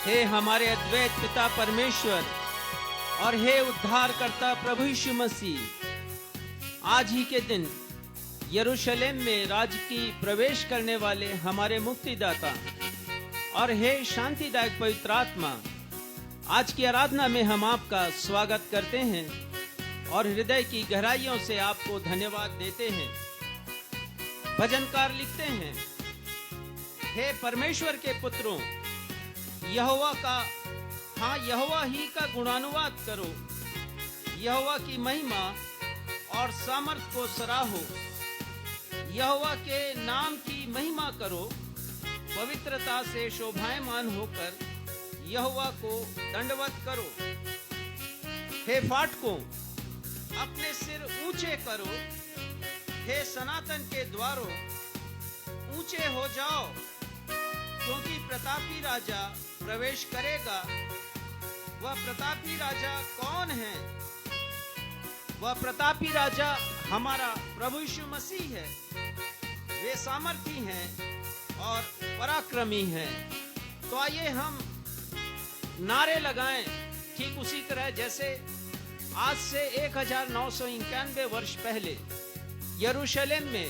हे हमारे अद्वैत पिता परमेश्वर और हे उद्धारकर्ता प्रभु यीशु मसीह, आज ही के दिन यरूशलेम में राज्य की प्रवेश करने वाले हमारे मुक्तिदाता और हे शांतिदायक पवित्र आत्मा, आज की आराधना में हम आपका स्वागत करते हैं और हृदय की गहराइयों से आपको धन्यवाद देते हैं। भजनकार लिखते हैं, हे परमेश्वर के पुत्रों, यहोवा ही का गुणानुवाद करो, यहोवा की महिमा और सामर्थ को सराहो, यहोवा के नाम की महिमा करो, पवित्रता से शोभायमान होकर यहोवा को दंडवत करो। हे फाटकों, अपने सिर ऊंचे करो, हे सनातन के द्वारों ऊंचे हो जाओ, क्योंकि प्रतापी राजा प्रवेश करेगा। वह प्रतापी राजा कौन है? वह प्रतापी राजा हमारा प्रभु यीशु मसीह है। वे सामर्थी हैं और पराक्रमी हैं। तो आइए हम नारे लगाएं, ठीक उसी तरह जैसे आज से 1991 वर्ष पहले यरूशलेम में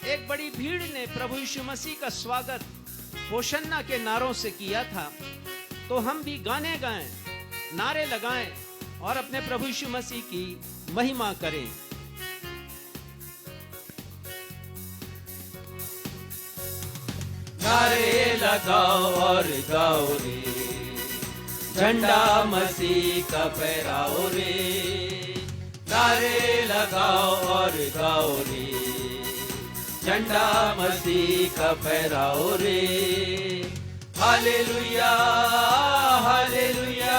एक बड़ी भीड़ ने प्रभु यीशु मसीह का स्वागत होशन्ना के नारों से किया था। तो हम भी गाने गाएं, नारे लगाएं और अपने प्रभु यीशु मसीह की महिमा करें। नारे लगाओ और गाओ रे, झंडा मसीह का फहराओ रे। नारे लगाओ और गाओ रे, झंडा मसीह का फहराओ रे। Hallelujah hallelujah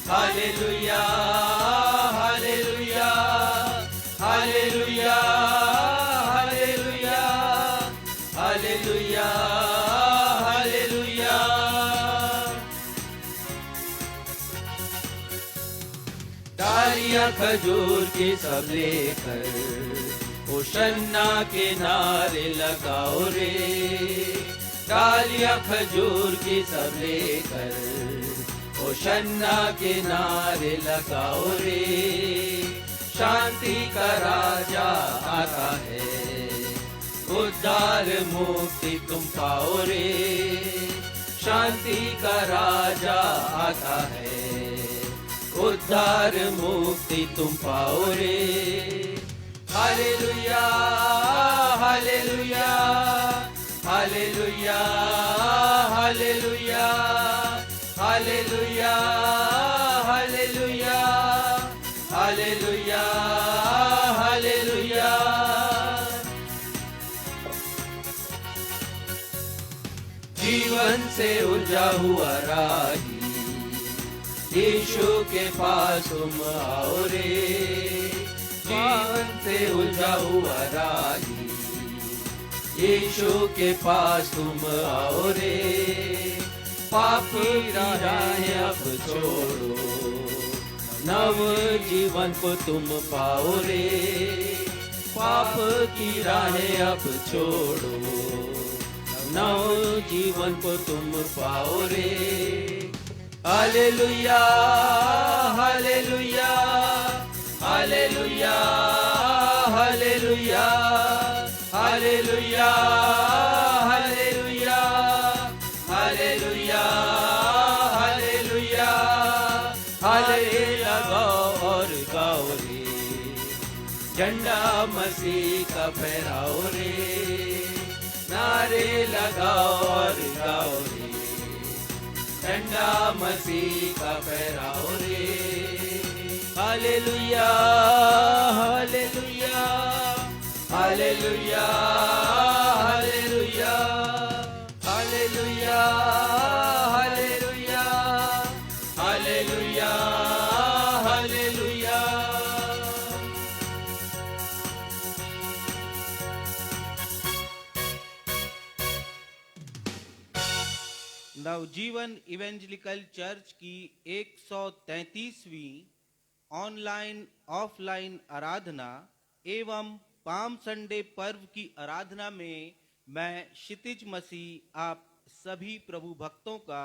hallelujah hallelujah hallelujah hallelujah hallelujah hallelujah. डालियां खजूर की सब लेकर होशन्ना के नारे लगाओ रे। डालियां खजूर की सब लेकर होशन्ना के नारे लगाओ रे। शांति का राजा आता है, उद्धार मुक्ति तुम पाओ रे। शांति का राजा आता है, उद्धार मुक्ति तुम पाओ रे। Hallelujah hallelujah hallelujah hallelujah hallelujah hallelujah hallelujah hallelujah. जीवन से उलझा हुआ राही, यीशु के पास तुम आओ रे। जीवन से उलझा हुआ राही, यीशु के पास तुम आओ रे। पाप की राहें अब छोड़ो, नव जीवन को तुम पाओ रे। पाप की राहें अब छोड़ो, नव जीवन को तुम पाओ रे। Hallelujah hallelujah hallelujah hallelujah hallelujah hallelujah hallelujah hallelujah. हाले लगाओ और गाओ रे, झंडा मसीह का फहराओ रे। नारे लगाओ और गाओ रे, झंडा मसीह का फहराओ रे। Hallelujah hallelujah hallelujah hallelujah hallelujah hallelujah hallelujah hallelujah. Navjivan evangelical church की 133वीं ऑनलाइन ऑफलाइन आराधना एवं पाम संडे पर्व की आराधना में मैं क्षितिज मसीह आप सभी प्रभु भक्तों का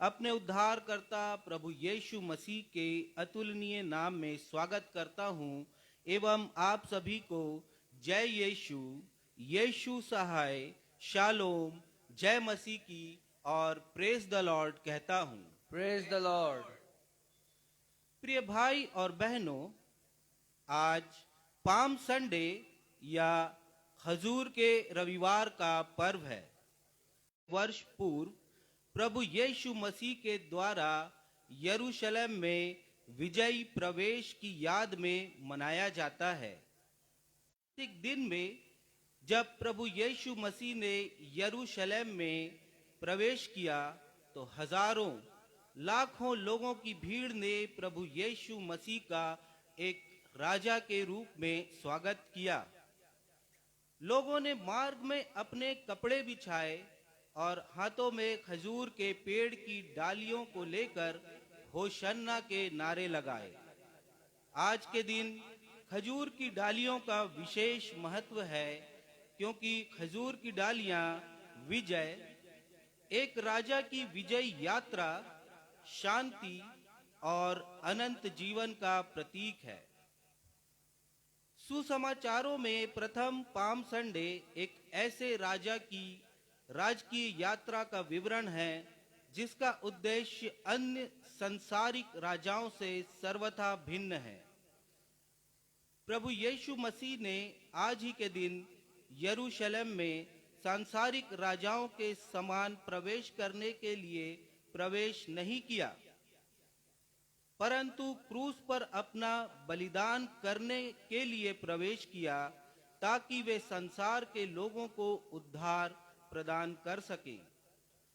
अपने उद्धारकर्ता प्रभु यीशु मसीह के अतुलनीय नाम में स्वागत करता हूं एवं आप सभी को जय यीशु, यीशु सहाय, शालोम, जय मसीह की और प्रेज द लॉर्ड कहता हूं। Praise the Lord. प्रिय भाई और बहनों, आज पाम संडे या खजूर के रविवार का पर्व है। वर्ष पूर्व प्रभु यीशु मसीह के द्वारा यरूशलेम में विजयी प्रवेश की याद में मनाया जाता है। एक दिन में जब प्रभु यीशु मसीह ने यरूशलेम में प्रवेश किया तो हजारों लाखों लोगों की भीड़ ने प्रभु यीशु मसीह का एक राजा के रूप में स्वागत किया। लोगों ने मार्ग में अपने कपड़े बिछाए और हाथों में खजूर के पेड़ की डालियों को लेकर होशन्ना के नारे लगाए। आज के दिन खजूर की डालियों का विशेष महत्व है, क्योंकि खजूर की डालियां विजय, एक राजा की विजय यात्रा, शांति और अनंत जीवन का प्रतीक है। सुसमाचारों में प्रथम पाम संडे एक ऐसे राजा की राजकीय यात्रा का विवरण है जिसका उद्देश्य अन्य सांसारिक राजाओं से सर्वथा भिन्न है। प्रभु यीशु मसीह ने आज ही के दिन यरूशलेम में सांसारिक राजाओं के समान प्रवेश करने के लिए प्रवेश नहीं किया, परंतु क्रूस पर अपना बलिदान करने के लिए प्रवेश किया, ताकि वे संसार के लोगों को उद्धार प्रदान कर सके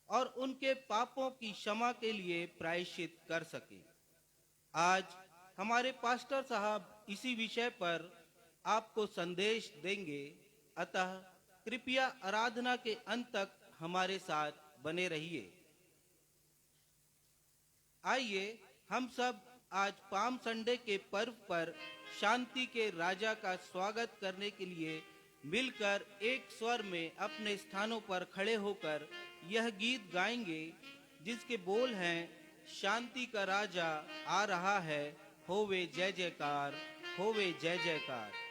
और उनके पापों की क्षमा के लिए प्रायश्चित कर सके। आज हमारे पास्टर साहब इसी विषय पर आपको संदेश देंगे, अतः कृपया आराधना के अंत तक हमारे साथ बने रहिए। आइए हम सब आज पाम संडे के पर्व पर शांति के राजा का स्वागत करने के लिए मिलकर एक स्वर में अपने स्थानों पर खड़े होकर यह गीत गाएंगे, जिसके बोल हैं, शांति का राजा आ रहा है, होवे जय जयकार, होवे जय जयकार।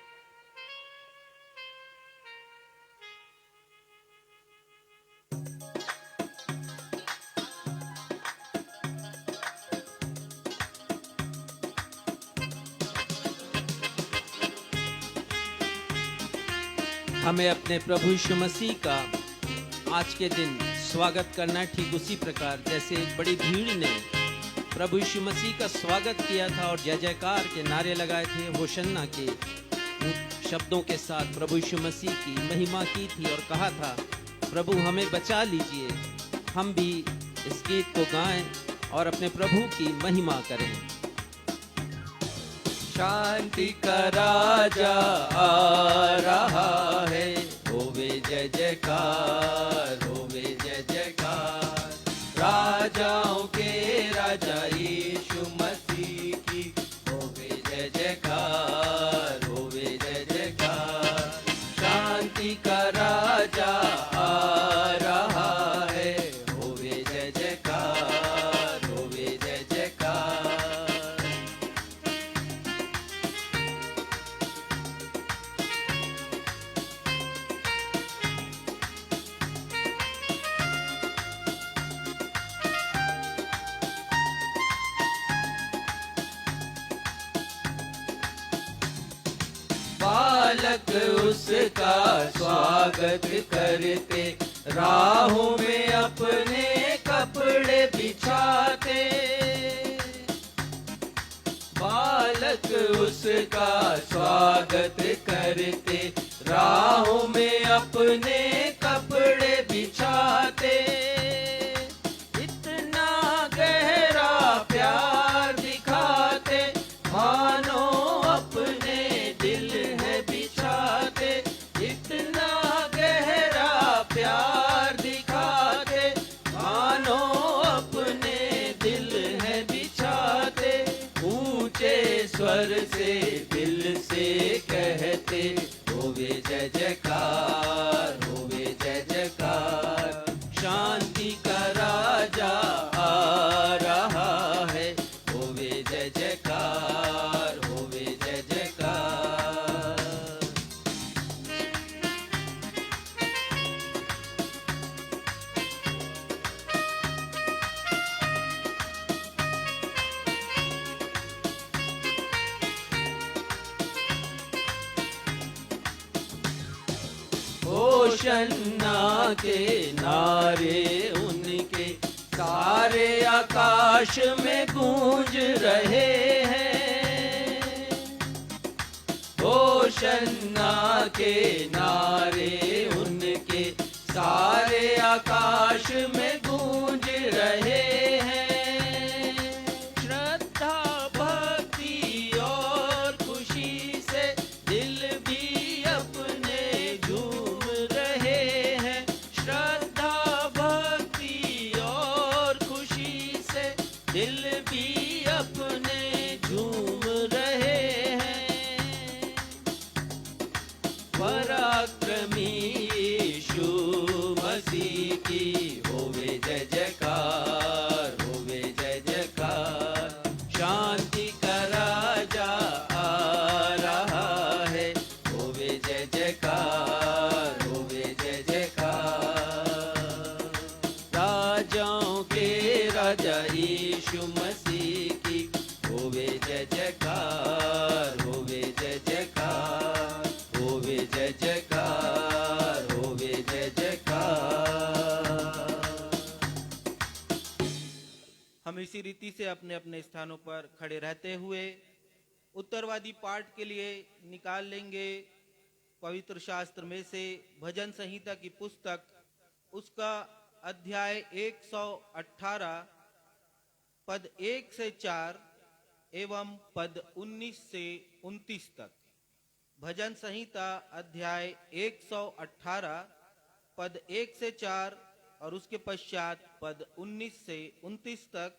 हमें अपने प्रभु यीशु मसीह का आज के दिन स्वागत करना ठीक उसी प्रकार जैसे एक बड़ी भीड़ ने प्रभु यीशु मसीह का स्वागत किया था और जय जयकार के नारे लगाए थे, होशन्ना के शब्दों के साथ प्रभु यीशु मसीह की महिमा की थी और कहा था, प्रभु हमें बचा लीजिए। हम भी इस गीत को गाएं और अपने प्रभु की महिमा करें। शांति का राजा आ रहा है, होवे जय जयकार, होवे जय जयकार। राजाओं के राजा यीशु मसीह की, होवे जय जयकार, होवे जय जयकार। शांति का राजा आ रहा है, होवे जय जयकार, होवे जय जयकार। बालक उसका स्वागत करते, राहों में अपने कपड़े बिछाते। बालक उसका स्वागत करते, राहों में अपने कपड़े बिछाते। इतना गहरा प्यार दिखाते, मानो अपने दिल है बिछाते। इतना गहरा प्यार दिखाते, मानो अपने दिल है बिछाते। ऊंचे स्वर से दिल से कहते, होवे जय जयकार, होशन्ना के नारे उनके सारे आकाश में गूंज रहे हैं। होशन्ना के नारे उनके सारे आकाश में गूंज रहे हैं। श्रद्धा भक्ति और खुशी से दिल भी अपने झूम रहे हैं। श्रद्धा भक्ति और खुशी से दिल भी अपने झूम रहे हैं। पराक्रमी यीशु मसीह की होवे जय जयकार, होवे जय जयकार। शांति का राजा आ रहा है, होवे जय जयकार, होवे जय जयकार। राजाओं के राजा यीशु मसीह की होवे जय जयकार, होवे जय जयकार, होवे जय जयकार, होवे जय जयकार। हम इसी रीति से अपने अपने स्थानों पर खड़े रहते हुए उत्तरवादी पाठ के लिए निकाल लेंगे पवित्र शास्त्र में से भजन संहिता की पुस्तक, उसका अध्याय 118 पद 1 से 4 एवं पद 19 से 29 तक। भजन संहिता अध्याय 118 पद 1 से 4 और उसके पश्चात पद 19 से 29 तक,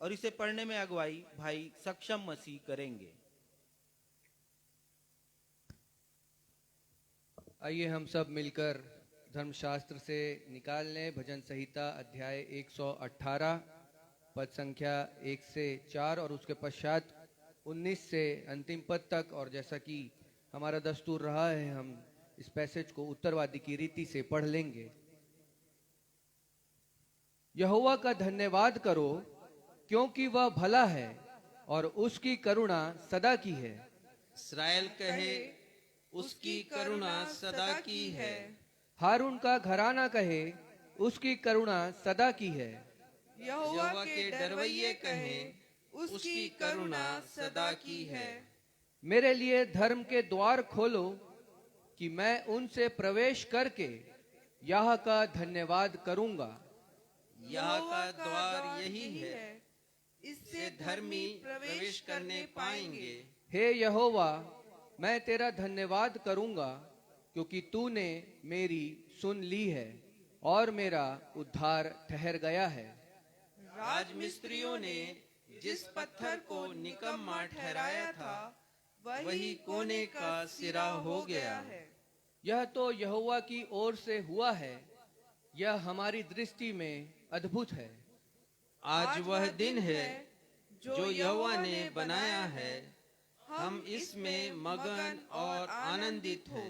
और इसे पढ़ने में अगुवाई भाई सक्षम मसीह करेंगे। आइए हम सब मिलकर धर्मशास्त्र से निकाल लें भजन संहिता अध्याय 118 पद संख्या 1 से 4 और उसके पश्चात 19 से अंतिम पद तक। और जैसा कि हमारा दस्तूर रहा है, हम इस पैसेज को उत्तरवादी की रीति से पढ़ लेंगे। यहोवा का धन्यवाद करो, क्योंकि वह भला है और उसकी करुणा सदा की है। इस्राएल कहे, उसकी करुणा सदा की है। हारून का घराना कहे, उसकी करुणा सदा की है। यहोवा के डरवैये कहें, उसकी करुणा सदा की है। मेरे लिए धर्म के द्वार खोलो, कि मैं उनसे प्रवेश करके यह का धन्यवाद करूंगा। यह का द्वार यही है, इससे धर्मी प्रवेश करने पाएंगे। हे यहोवा, मैं तेरा धन्यवाद करूंगा, क्योंकि तूने मेरी सुन ली है और मेरा उद्धार ठहर गया है। राजमिस्त्रियों ने जिस पत्थर को निकम्मा ठहराया था, वही कोने का सिरा हो गया है। यह तो यहोवा की ओर से हुआ है, यह हमारी दृष्टि में अद्भुत है। आज वह दिन है जो यहोवा ने बनाया है, हम इसमें मगन और आनंदित हो।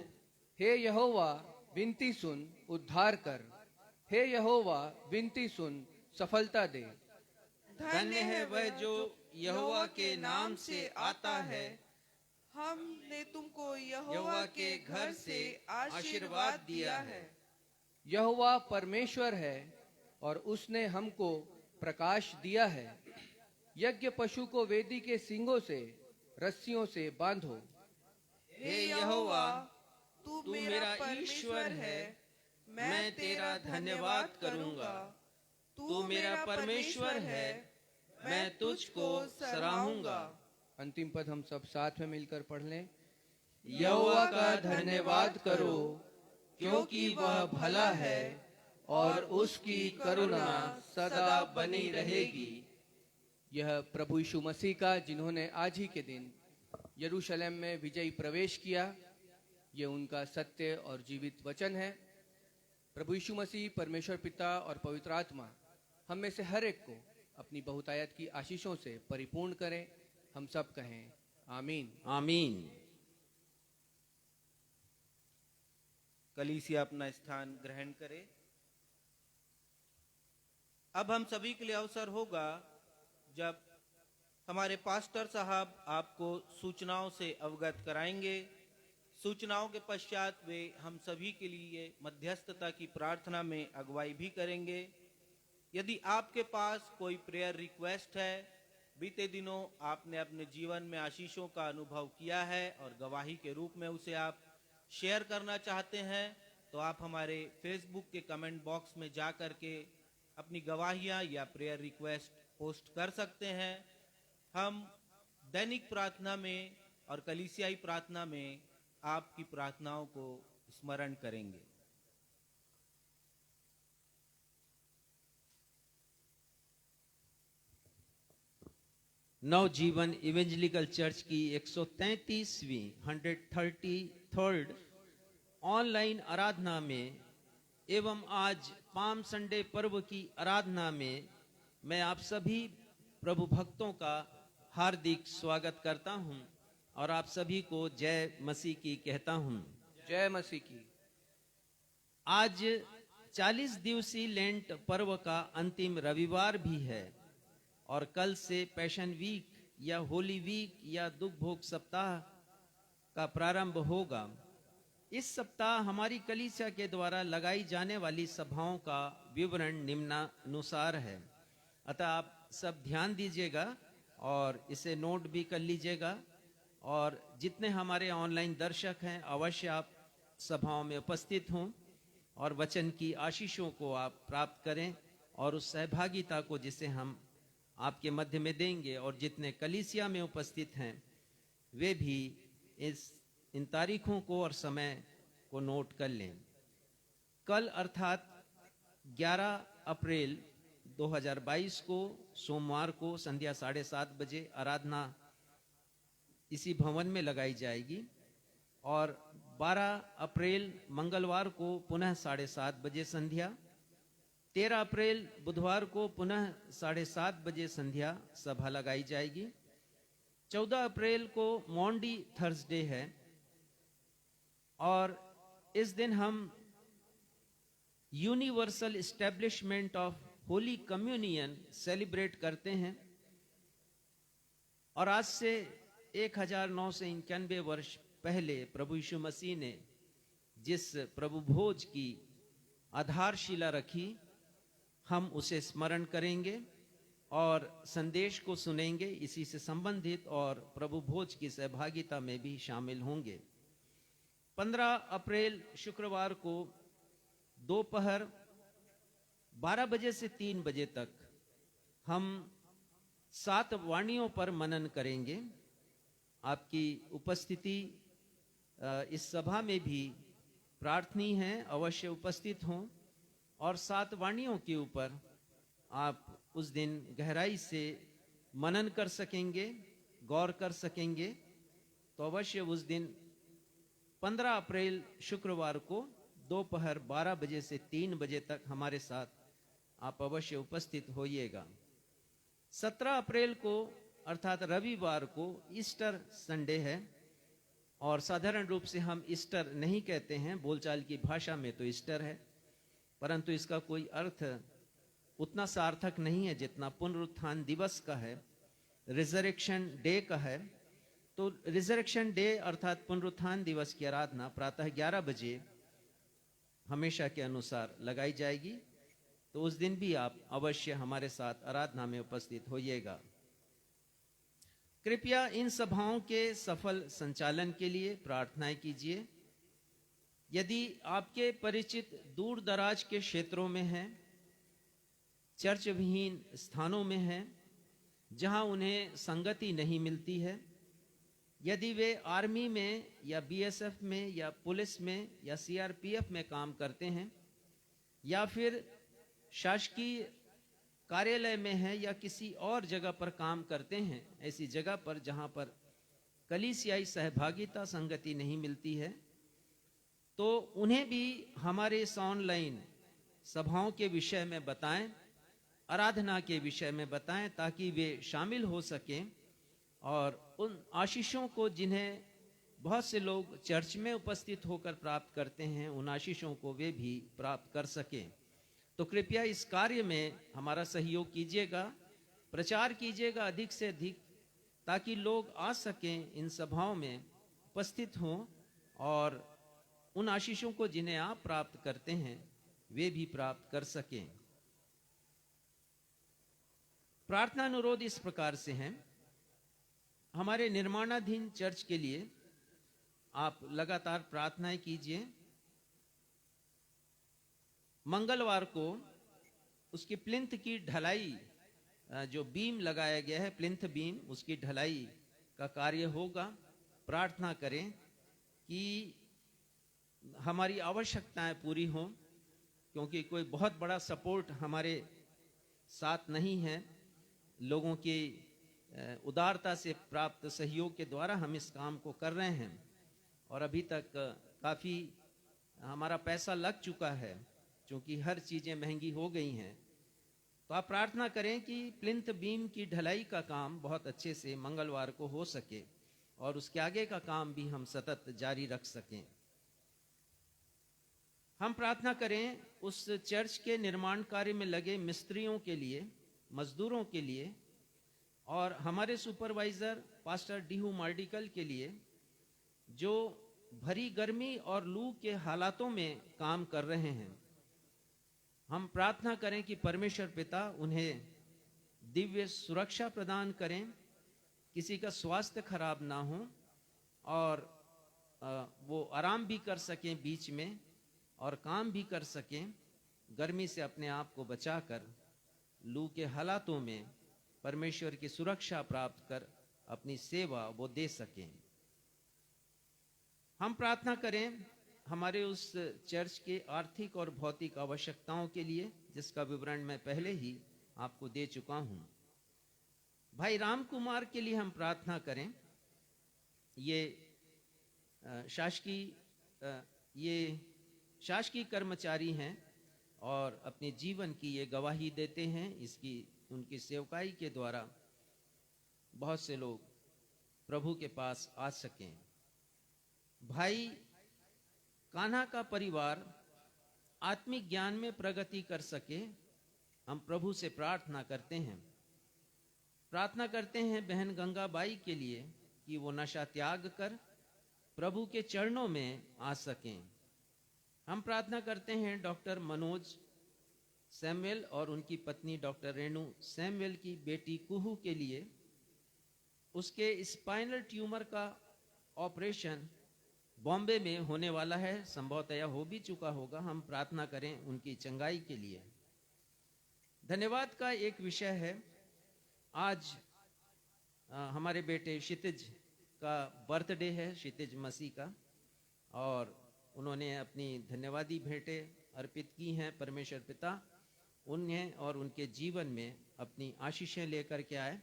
हे यहोवा, विनती सुन, उद्धार कर। हे यहोवा, विनती सुन, सफलता दे। धन्य है वह जो यहोवा के नाम से आता है। हमने तुमको यहोवा के घर से आशीर्वाद दिया है। यहोवा परमेश्वर है और उसने हमको प्रकाश दिया है। यज्ञ पशु को वेदी के सींगों से रस्सियों से बांधो। हे यहोवा, तू मेरा ईश्वर है, मैं तेरा धन्यवाद करूंगा। तू मेरा परमेश्वर है, मैं तुझको सराहूंगा। अंतिम पद हम सब साथ में मिलकर पढ़ लें। यहोवा का धन्यवाद करो, क्योंकि वह भला है और उसकी करुणा सदा बनी रहेगी। यह प्रभु यीशु मसीह का, जिन्होंने आज ही के दिन यरूशलेम में विजयी प्रवेश किया, ये उनका सत्य और जीवित वचन है। प्रभु यीशु मसीह, परमेश्वर पिता और पवित्र आत्मा हम में से हर एक को अपनी बहुतायत की आशीषों से परिपूर्ण करें। हम सब कहें आमीन। आमीन। कलीसिया अपना स्थान ग्रहण करे। अब हम सभी के लिए अवसर होगा जब हमारे पास्टर साहब आपको सूचनाओं से अवगत कराएंगे। सूचनाओं के पश्चात वे हम सभी के लिए मध्यस्थता की प्रार्थना में अगुवाई भी करेंगे। यदि आपके पास कोई प्रेयर रिक्वेस्ट है, बीते दिनों आपने अपने जीवन में आशीषों का अनुभव किया है और गवाही के रूप में उसे आप शेयर करना चाहते हैं, तो आप हमारे फेसबुक के कमेंट बॉक्स में जा कर के अपनी गवाहियां या प्रेयर रिक्वेस्ट पोस्ट कर सकते हैं। हम दैनिक प्रार्थना में और कलीसियाई प्रार्थना में आपकी प्रार्थनाओं को स्मरण करेंगे। नवजीवन इवेंजलिकल चर्च की 133वीं 133rd ऑनलाइन आराधना में एवं आज पाम संडे पर्व की आराधना में मैं आप सभी प्रभु भक्तों का हार्दिक स्वागत करता हूं और आप सभी को जय मसीह की कहता हूं। जय मसीह की। आज 40 दिवसीय लेंट पर्व का अंतिम रविवार भी है और कल से पैशन वीक या होली वीक या दुख भोग सप्ताह का प्रारंभ होगा। इस सप्ताह हमारी कलीसिया के द्वारा लगाई जाने वाली सभाओं का विवरण निम्नानुसार है, अतः आप सब ध्यान दीजिएगा और इसे नोट भी कर लीजिएगा। और जितने हमारे ऑनलाइन दर्शक हैं, अवश्य आप सभाओं में उपस्थित हों और वचन की आशीषों को आप प्राप्त करें और उस सहभागिता को जिसे हम आपके मध्य में देंगे। और जितने कलीसिया में उपस्थित हैं वे भी इन तारीखों को और समय को नोट कर लें। कल अर्थात 11 अप्रैल 2022 को सोमवार को संध्या 7:30 बजे आराधना इसी भवन में लगाई जाएगी और 12 अप्रैल मंगलवार को पुनः 7:30 बजे संध्या, 13 अप्रैल बुधवार को पुनः 7:30 बजे संध्या सभा लगाई जाएगी। 14 अप्रैल को मॉन्डी थर्सडे है और इस दिन हम universal establishment of holy communion celebrate करते हैं। और आज से 1991 वर्ष पहले प्रभु यीशु मसीह ने जिस प्रभु भोज की आधारशिला रखी, हम उसे स्मरण करेंगे और संदेश को सुनेंगे, इसी से संबंधित और प्रभु भोज की सहभागिता में भी शामिल होंगे। 15 अप्रैल शुक्रवार को दोपहर 12 बजे से 3 बजे तक हम 7 वाणियों पर मनन करेंगे। आपकी उपस्थिति इस सभा में भी प्रार्थनीय है, अवश्य उपस्थित हों और 7 वाणियों के ऊपर आप उस दिन गहराई से मनन कर सकेंगे, गौर कर सकेंगे। तो अवश्य उस दिन 15 अप्रैल शुक्रवार को दोपहर 12 बजे से 3 बजे तक हमारे साथ आप अवश्य उपस्थित होइएगा। 17 अप्रैल को अर्थात रविवार को ईस्टर संडे है और साधारण रूप से हम ईस्टर नहीं कहते हैं, बोलचाल की भाषा में तो ईस्टर है, परंतु इसका कोई अर्थ उतना सार्थक नहीं है जितना पुनरुत्थान दिवस का है, रिजरेक्शन डे का है। तो रिजरेक्शन डे अर्थात पुनरुत्थान दिवस की आराधना प्रातः 11 बजे हमेशा के अनुसार लगाई जाएगी। तो उस दिन भी आप अवश्य हमारे साथ आराधना में उपस्थित होइएगा। कृपया इन सभाओं के सफल संचालन के लिए प्रार्थनाएं कीजिए। यदि आपके परिचित दूर दराज के क्षेत्रों में हैं, चर्च विहीन स्थानों में हैं, जहां उन्हें संगति नहीं मिलती है, यदि वे आर्मी में या बीएसएफ में या पुलिस में या सीआरपीएफ में काम करते हैं या फिर शासकीय कार्यालय में हैं या किसी और जगह पर काम करते हैं, ऐसी जगह पर जहां पर कलीसियाई सहभागिता संगति नहीं मिलती है, तो उन्हें भी हमारे इस ऑनलाइन सभाओं के विषय में बताएं, आराधना के विषय में बताएं, ताकि वे शामिल हो सकें और उन आशीषों को जिन्हें बहुत से लोग चर्च में उपस्थित होकर प्राप्त करते हैं, उन आशीषों को वे भी प्राप्त कर सकें। तो कृपया इस कार्य में हमारा सहयोग कीजिएगा, प्रचार कीजिएगा अधिक से अधिक, ताकि लोग आ सकें, इन सभाओं में उपस्थित हों और उन आशीषों को जिन्हें आप प्राप्त करते हैं वे भी प्राप्त कर सकें। प्रार्थना अनुरोध इस प्रकार से हैं। हमारे निर्माणाधीन चर्च के लिए आप लगातार प्रार्थनाएं कीजिए। मंगलवार को उसकी प्लिंथ की ढलाई, जो बीम लगाया गया है प्लिंथ बीम, उसकी ढलाई का कार्य होगा। प्रार्थना करें कि हमारी आवश्यकताएं पूरी हों, क्योंकि कोई बहुत बड़ा सपोर्ट हमारे साथ नहीं है। लोगों की उदारता से प्राप्त सहयोग के द्वारा हम इस काम को कर रहे हैं और अभी तक काफ़ी हमारा पैसा लग चुका है, क्योंकि हर चीज़ें महंगी हो गई हैं। तो आप प्रार्थना करें कि प्लिंथ बीम की ढलाई का काम बहुत अच्छे से मंगलवार को हो सके और उसके आगे का काम भी हम सतत जारी रख सकें। हम प्रार्थना करें उस चर्च के निर्माण कार्य में लगे मिस्त्रियों के लिए, मजदूरों के लिए, और हमारे सुपरवाइजर पास्टर डीहू मार्डिकल के लिए, जो भरी गर्मी और लू के हालातों में काम कर रहे हैं। हम प्रार्थना करें कि परमेश्वर पिता उन्हें दिव्य सुरक्षा प्रदान करें, किसी का स्वास्थ्य खराब ना हो और वो आराम भी कर सकें बीच में और काम भी कर सकें, गर्मी से अपने आप को बचाकर लू के हालातों में परमेश्वर की सुरक्षा प्राप्त कर अपनी सेवा वो दे सकें। हम प्रार्थना करें हमारे उस चर्च के आर्थिक और भौतिक आवश्यकताओं के लिए, जिसका विवरण मैं पहले ही आपको दे चुका हूं। भाई राम कुमार के लिए हम प्रार्थना करें। ये शासकीय कर्मचारी हैं और अपने जीवन की ये गवाही देते हैं। उनकी सेवकाई के द्वारा बहुत से लोग प्रभु के पास आ सकें। भाई कान्हा का परिवार आत्मिक ज्ञान में प्रगति कर सके, हम प्रभु से प्रार्थना करते हैं। प्रार्थना करते हैं बहन गंगाबाई के लिए कि वो नशा त्याग कर प्रभु के चरणों में आ सकें। हम प्रार्थना करते हैं डॉक्टर मनोज सैमुअल और उनकी पत्नी डॉक्टर रेणु सैमुअल की बेटी कुहू के लिए। उसके स्पाइनल ट्यूमर का ऑपरेशन बॉम्बे में होने वाला है, संभवतः हो भी चुका होगा। हम प्रार्थना करें उनकी चंगाई के लिए। धन्यवाद का एक विषय है। आज हमारे बेटे क्षितिज का बर्थडे है, क्षितिज मसीह का, और उन्होंने अपनी धन्यवादी भेंटें अर्पित की हैं। परमेश्वर पिता उन्हें और उनके जीवन में अपनी आशीषें लेकर के आए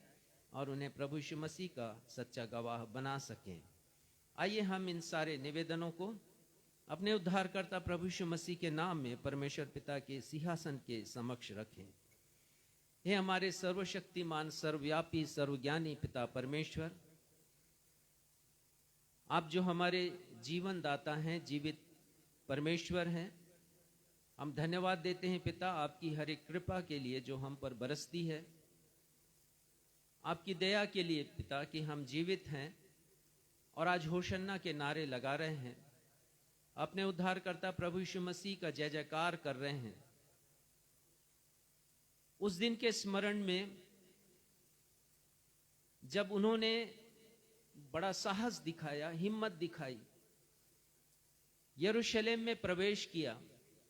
और उन्हें प्रभु यीशु मसीह का सच्चा गवाह बना सकें। आइए हम इन सारे निवेदनों को अपने उद्धारकर्ता प्रभु यीशु मसीह के नाम में परमेश्वर पिता के सिंहासन के समक्ष रखें। हे हमारे सर्वशक्तिमान, सर्वव्यापी, सर्वज्ञानी पिता परमेश्वर, आप जो हमारे जीवन दाता हैं, जीवित परमेश्वर हैं, हम धन्यवाद देते हैं पिता आपकी हर एक कृपा के लिए जो हम पर बरसती है, आपकी दया के लिए पिता कि हम जीवित हैं और आज होशन्ना के नारे लगा रहे हैं, अपने उद्धारकर्ता प्रभु यीशु मसीह का जय जयकार कर रहे हैं। उस दिन के स्मरण में जब उन्होंने बड़ा साहस दिखाया, हिम्मत दिखाई, यरूशलेम में प्रवेश किया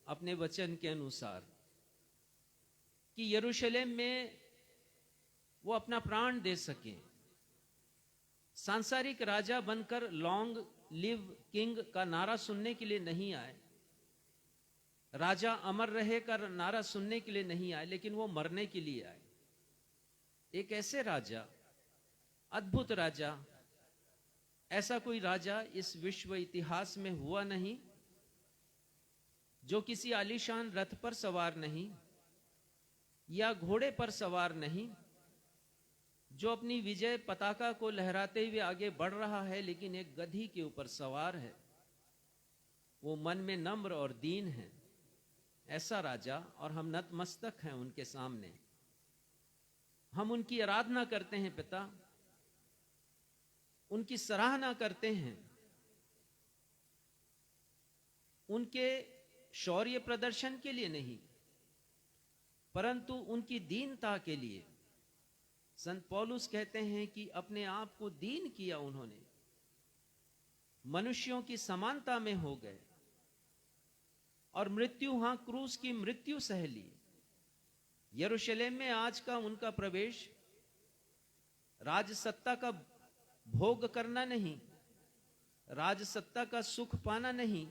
अपने वचन के अनुसार, कि यरूशलेम में वो अपना प्राण दे सके। सांसारिक राजा बनकर लॉन्ग लिव किंग का नारा सुनने के लिए नहीं आए, राजा अमर रहे का नारा सुनने के लिए नहीं आए, लेकिन वो मरने के लिए आए। एक ऐसे राजा, अद्भुत राजा, ऐसा कोई राजा इस विश्व इतिहास में हुआ नहीं, जो किसी आलीशान रथ पर सवार नहीं या घोड़े पर सवार नहीं, जो अपनी विजय पताका को लहराते हुए आगे बढ़ रहा है, लेकिन एक गधी के ऊपर सवार है। वो मन में नम्र और दीन है, ऐसा राजा, और हम नतमस्तक हैं उनके सामने। हम उनकी आराधना करते हैं पिता, उनकी सराहना करते हैं उनके शौर्य प्रदर्शन के लिए नहीं, परंतु उनकी दीनता के लिए। संत पौलुस कहते हैं कि अपने आप को दीन किया उन्होंने, मनुष्यों की समानता में हो गए और मृत्यु, हां, क्रूस की मृत्यु सह ली। यरूशलेम में आज का उनका प्रवेश राजसत्ता का भोग करना नहीं, राजसत्ता का सुख पाना नहीं,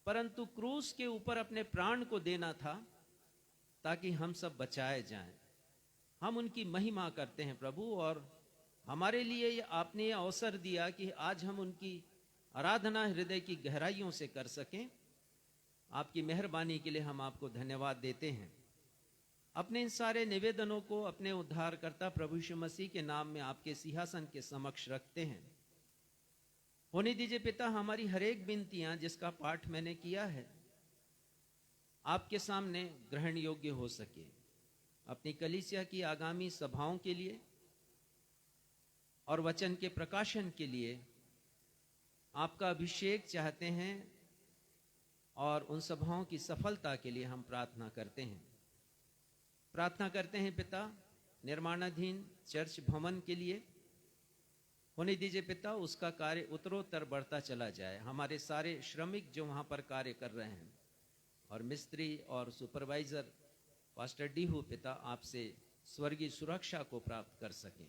परंतु क्रूस के ऊपर अपने प्राण को देना था ताकि हम सब बचाए जाएं। हम उनकी महिमा करते हैं प्रभु, और हमारे लिए आपने यह अवसर दिया कि आज हम उनकी आराधना हृदय की गहराइयों से कर सकें। आपकी मेहरबानी के लिए हम आपको धन्यवाद देते हैं। अपने इन सारे निवेदनों को अपने उद्धारकर्ता प्रभु यीशु मसीह के नाम में आपके सिंहासन के समक्ष रखते हैं। होने दीजिए पिता, हमारी हर एक विनतियां जिसका पाठ मैंने किया है आपके सामने ग्रहण योग्य हो सके। अपनी कलीसिया की आगामी सभाओं के लिए और वचन के प्रकाशन के लिए आपका अभिषेक चाहते हैं, और उन सभाओं की सफलता के लिए हम प्रार्थना करते हैं। प्रार्थना करते हैं पिता, निर्माणाधीन चर्च भवन के लिए। होने दीजिए पिता, उसका कार्य उत्तरोत्तर बढ़ता चला जाए। हमारे सारे श्रमिक जो वहां पर कार्य कर रहे हैं, और मिस्त्री और सुपरवाइजर पास्टर डीहू पिता, आपसे स्वर्गीय सुरक्षा को प्राप्त कर सकें।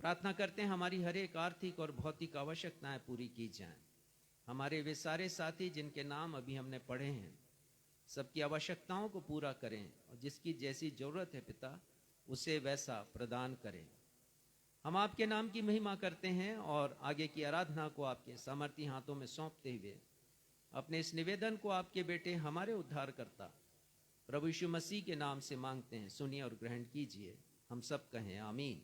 प्रार्थना करते हैं हमारी हर एक आर्थिक और भौतिक आवश्यकताएं पूरी की जाएं। हमारे वे सारे साथी जिनके नाम अभी हमने पढ़े हैं, सबकी आवश्यकताओं को पूरा करें, और जिसकी जैसी जरूरत है पिता उसे वैसा प्रदान करें। हम आपके नाम की महिमा करते हैं और आगे की आराधना को आपके सामर्थी हाथों में सौंपते हुए अपने इस निवेदन को आपके बेटे हमारे उद्धारकर्ता प्रभु यीशु मसीह के नाम से मांगते हैं। सुनिए और ग्रहण कीजिए। हम सब कहें आमीन।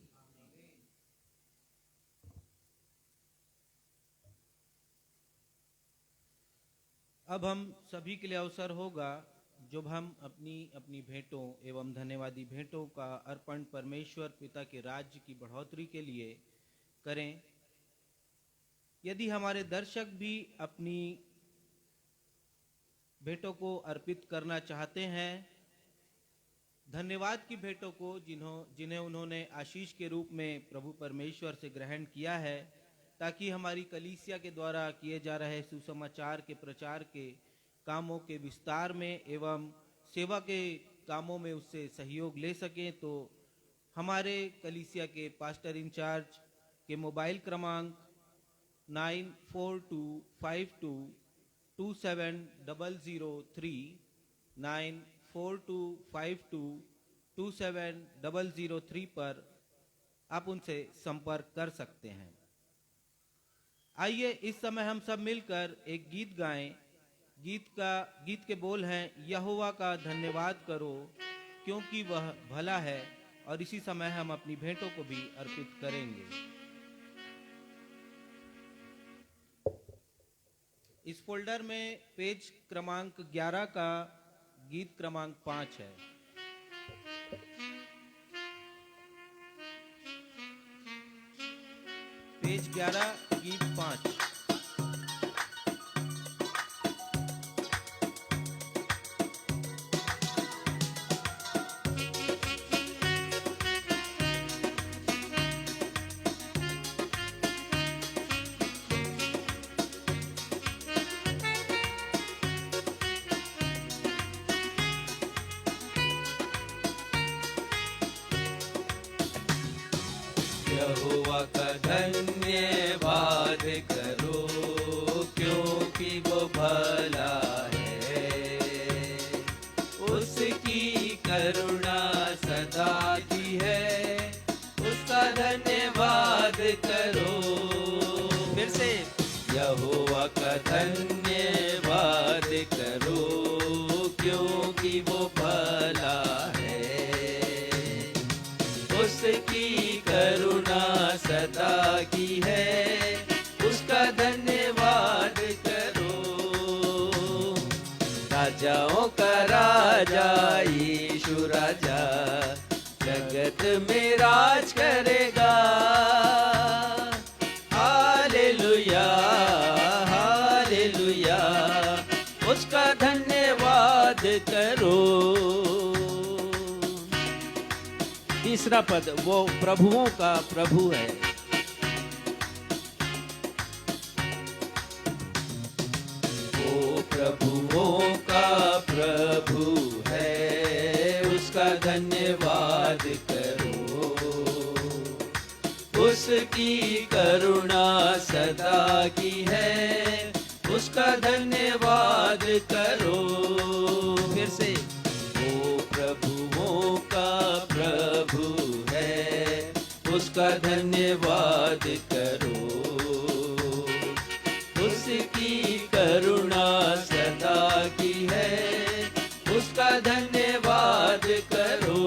अब हम सभी के लिए अवसर होगा जब हम अपनी अपनी भेंटों एवं धन्यवादी भेंटों का अर्पण परमेश्वर पिता के राज्य की बढ़ोतरी के लिए करें। यदि हमारे दर्शक भी अपनी भेंटों को अर्पित करना चाहते हैं, धन्यवाद की भेंटों को जिन्हें उन्होंने आशीष के रूप में प्रभु परमेश्वर से ग्रहण किया है, ताकि हमारी कलीसिया के द्वारा किए जा रहे सुसमाचार के प्रचार के कामों के विस्तार में एवं सेवा के कामों में उससे सहयोग ले सकें, तो हमारे कलीसिया के पास्टर इंचार्ज के मोबाइल क्रमांक 9425227003 9425227003 पर आप उनसे संपर्क कर सकते हैं। आइए इस समय हम सब मिलकर एक गीत गाएं। गीत के बोल हैं, यहोवा का धन्यवाद करो क्योंकि वह भला है, और इसी समय हम अपनी भेंटों को भी अर्पित करेंगे। इस फोल्डर में पेज क्रमांक 11 का गीत क्रमांक 5 है। पेज 11 गीत 5। यहोवा का धन्यवाद करो क्योंकि वो भला है, उसकी करुणा सदा की है, उसका धन्यवाद करो। फिर से, यहोवा का धन्यवाद करो क्योंकि वो भला है, उसकी करुणा सदा की है, उसका धन्यवाद करो। राजाओं का राजा यीशु राजा जगत में राज करेगा। हालेलुया हालेलुया उसका धन्यवाद करो। तीसरा पद, वो प्रभुओं का प्रभु है। वो प्रभुओं का प्रभु है, उसका धन्यवाद करो। उसकी करुणा सदा की है, उसका धन्यवाद करो। फिर से, वो प्रभुओं का प्रभु है, उसका धन्यवाद करो। उसकी करुणा सदा की है, उसका धन्यवाद करो।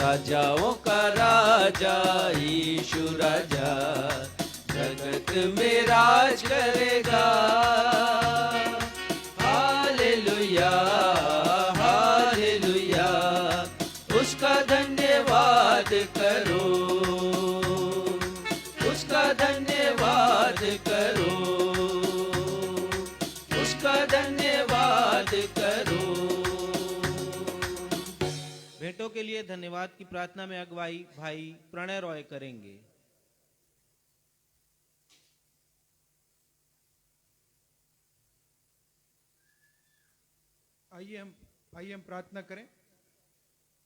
राजाओं का राजा यीशु राजा, जगत में राज करेगा। हालेलुया हालेलुया, उसका धन्यवाद करो। उसका धन्यवाद करो। उसका धन्यवाद करो। भेंटों के लिए धन्यवाद की प्रार्थना में अगुवाई भाई प्रणय रॉय करेंगे। आइए हम प्रार्थना करें।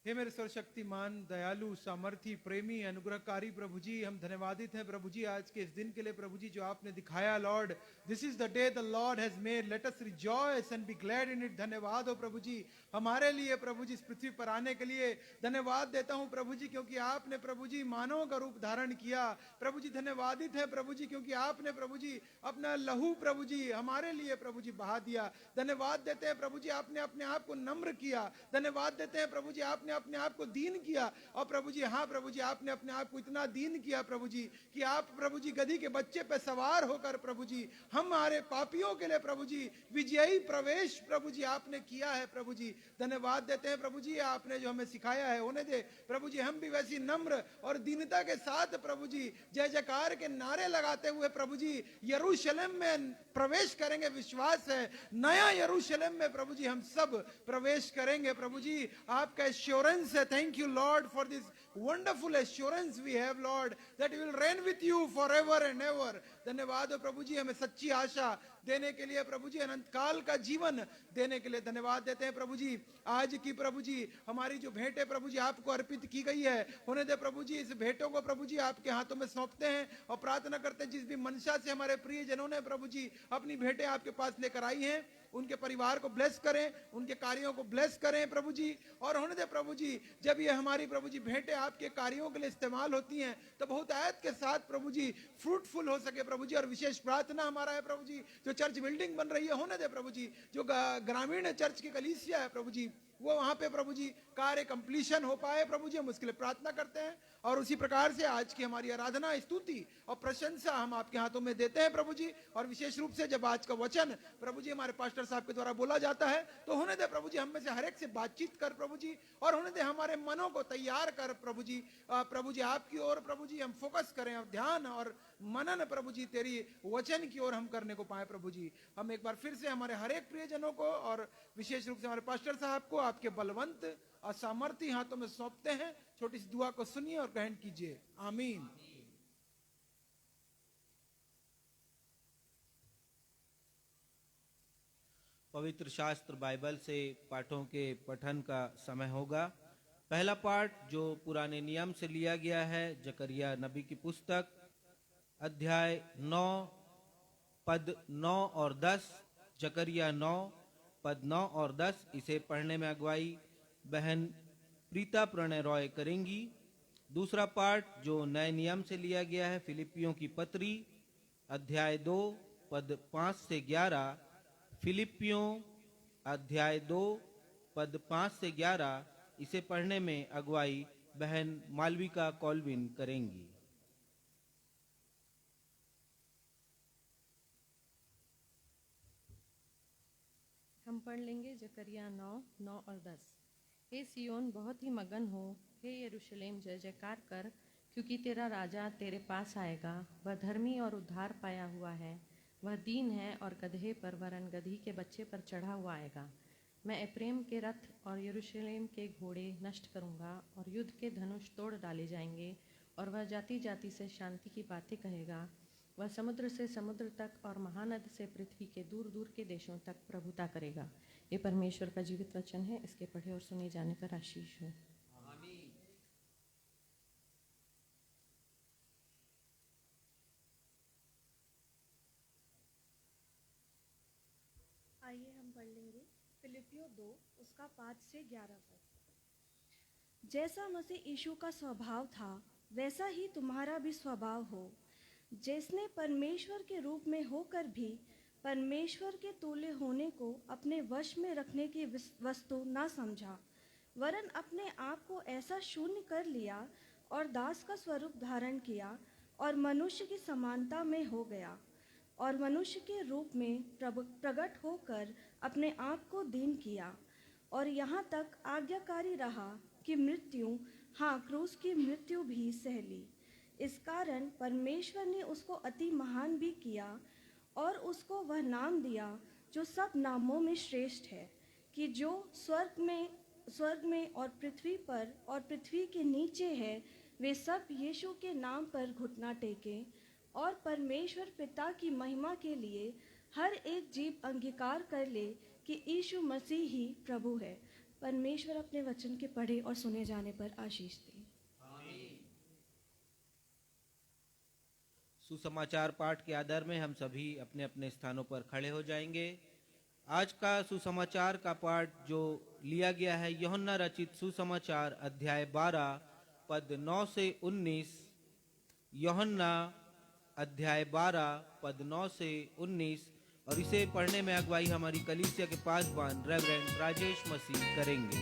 हे मेरे सर्वशक्तिमान, दयालु, सामर्थी, प्रेमी, अनुग्रहकारी प्रभु जी, हम धन्यवादित हैं प्रभु जी आज के इस दिन के लिए प्रभु जी जो आपने दिखाया। Lord, this is the day the Lord has made, let us rejoice and be glad in it. धन्यवाद हो प्रभु जी हमारे लिए प्रभु जी इस पृथ्वी पर आने के लिए। धन्यवाद देता हूं प्रभु जी क्योंकि आपने प्रभु जी मानव का रूप धारण किया। प्रभु जी धन्यवादित है प्रभु जी क्योंकि आपने प्रभु जी अपना लहू प्रभु जी हमारे लिए प्रभु जी बहा दिया। धन्यवाद देते हैं प्रभु जी आपने अपने आप को नम्र किया। धन्यवाद देते हैं प्रभु जी आपने अपने आप को दीन किया। और प्रभु जी, हाँ प्रभु जी, आपने अपने आप को इतना दीन किया प्रभु जी कि आप प्रभु जी गधी के बच्चे पे सवार होकर प्रभु जी हमारे पापियों के लिए प्रभु जी विजयी प्रवेश प्रभु जी आपने किया है प्रभु जी। धन्यवाद देते हैं प्रभु जी आपने जो हमें सिखाया है होने दे प्रभु जी, हम भी वैसी नम्र और दीनता के साथ प्रभु जी जय जयकार के नारे लगाते हुए प्रभु जी यरूशलेम में प्रवेश करेंगे। विश्वास है नया यरूशलेम में प्रभु जी हम सब प्रवेश करेंगे प्रभु जी। आपका एश्योरेंस है। Thank you Lord for this wonderful assurance we have Lord that we will reign with you forever and ever। धन्यवाद हो प्रभु जी हमें सच्ची आशा देने के लिए प्रभु जी, अनंत काल का जीवन देने के लिए धन्यवाद देते हैं प्रभु जी। आज की प्रभु जी हमारी जो भेंट है प्रभु जी आपको अर्पित की गई है, होने दे प्रभु जी इस भेंटों को प्रभु जी आपके हाथों में सौंपते हैं और प्रार्थना करते हैं जिस भी मनसा से हमारे प्रिय जनों ने प्रभु जी अपनी भेंटें आपके पास लेकर आई हैं, उनके परिवार को ब्लेस करें, उनके कार्यों को ब्लेस करें प्रभु जी। और होने दे प्रभु जी जब ये हमारी प्रभु जी भेंटें आपके कार्यों के लिए इस्तेमाल होती हैं तो बहुत आयत के साथ प्रभु जी फ्रूटफुल हो सके प्रभु जी। और विशेष प्रार्थना हमारा है प्रभु जी जो चर्च बिल्डिंग बन रही है, होने दे प्रभु जी जो ग्रामीण चर्च की कलीसिया है प्रभु जी, वो वहां पे प्रभु जी कार्य कंप्लीशन हो पाए प्रभु जी, हम उसके लिए प्रार्थना करते हैं। और उसी प्रकार से आज की हमारी आराधना, स्तुति और प्रशंसा हम आपके हाथों में देते हैं प्रभु जी। और विशेष रूप से जब आज का वचन प्रभु जी हमारे पास्टर साहब के द्वारा बोला जाता है तो होने दे प्रभु जी हम में से हर एक से बातचीत कर प्रभु जी, और होने दे हमारे मनों को तैयार कर प्रभु जी। प्रभु जी आपकी ओर प्रभु जी हम फोकस करें और ध्यान और मनन प्रभु जी तेरी वचन की ओर हम करने को पाए प्रभु जी। हम एक बार फिर से हमारे हर एक प्रियजनों को और विशेष रूप से हमारे पास्टर साहब को आपके बलवंत और सामर्थी हाथों में सौंपते हैं। छोटी सी दुआ को सुनिए और ग्रहण कीजिए। आमीन। पवित्र शास्त्र बाइबल से पाठों के पठन का समय होगा। पहला पाठ जो पुराने नियम से लिया गया है, जकरिया नबी की पुस्तक अध्याय 9 पद 9 और 10। जकरिया 9 पद 9 और 10। इसे पढ़ने में अगुवाई बहन प्रीता प्रणय रॉय करेंगी। दूसरा पाठ जो नए नियम से लिया गया है, फिलिपियों की पत्री अध्याय 2 पद 5 से 11। फिलिपियों अध्याय 2 पद 5 से 11। इसे पढ़ने में अगुवाई बहन मालविका कॉल्विन करेंगी। हम पढ़ लेंगे जकरिया 9, 9 और 10। हे सियोन बहुत ही मगन हो, हे यरूशलेम जय जयकार कर, क्योंकि तेरा राजा तेरे पास आएगा। वह धर्मी और उद्धार पाया हुआ है, वह दीन है और गदहे पर वरन गदही के बच्चे पर चढ़ा हुआ आएगा। मैं एप्रेम के रथ और यरूशलेम के घोड़े नष्ट करूंगा और युद्ध के धनुष तोड़ डाले जाएंगे, और वह जाति जाति से शांति की बातें कहेगा। वह समुद्र से समुद्र तक और महानद से पृथ्वी के दूर दूर के देशों तक प्रभुता करेगा। ये परमेश्वर का जीवित वचन है। इसके पढ़े और सुने जाने पर आशीष हो। आइए हम पढ़ लेंगे फिलिपियो 2 उसका 5 से 11 तक। जैसा मसीह यीशु का स्वभाव था वैसा ही तुम्हारा भी स्वभाव हो, जिसने परमेश्वर के रूप में होकर भी परमेश्वर के तुल्य होने को अपने वश में रखने की वस्तु ना समझा, वरन अपने आप को ऐसा शून्य कर लिया और दास का स्वरूप धारण किया और मनुष्य की समानता में हो गया, और मनुष्य के रूप में प्रकट होकर अपने आप को दीन किया और यहाँ तक आज्ञाकारी रहा कि मृत्यु, हाँ क्रूस की मृत्यु भी सह ली। इस कारण परमेश्वर ने उसको अति महान भी किया और उसको वह नाम दिया जो सब नामों में श्रेष्ठ है, कि जो स्वर्ग में और पृथ्वी पर और पृथ्वी के नीचे है, वे सब यीशु के नाम पर घुटना टेकें और परमेश्वर पिता की महिमा के लिए हर एक जीव अंगीकार कर ले कि यीशु मसीह ही प्रभु है। परमेश्वर अपने वचन के पढ़े और सुने जाने पर आशीष दे। सुसमाचार पाठ के आधार में हम सभी अपने अपने स्थानों पर खड़े हो जाएंगे। आज का सुसमाचार का पाठ जो लिया गया है यूहन्ना रचित सुसमाचार अध्याय 12 पद 9 से 19। यूहन्ना अध्याय 12 पद 9 से 19, और इसे पढ़ने में अगुवाई हमारी कलीसिया के पासवान रेवरेंड राजेश मसीह करेंगे।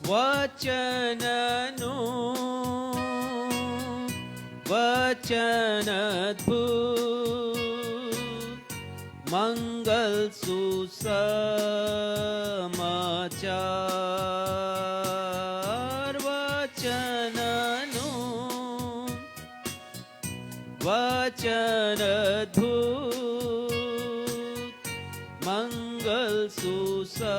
वचननु वचन अद्भुत मंगल सुसमाचार। वचननु वचन अद्भुत मंगल सुसमाचार।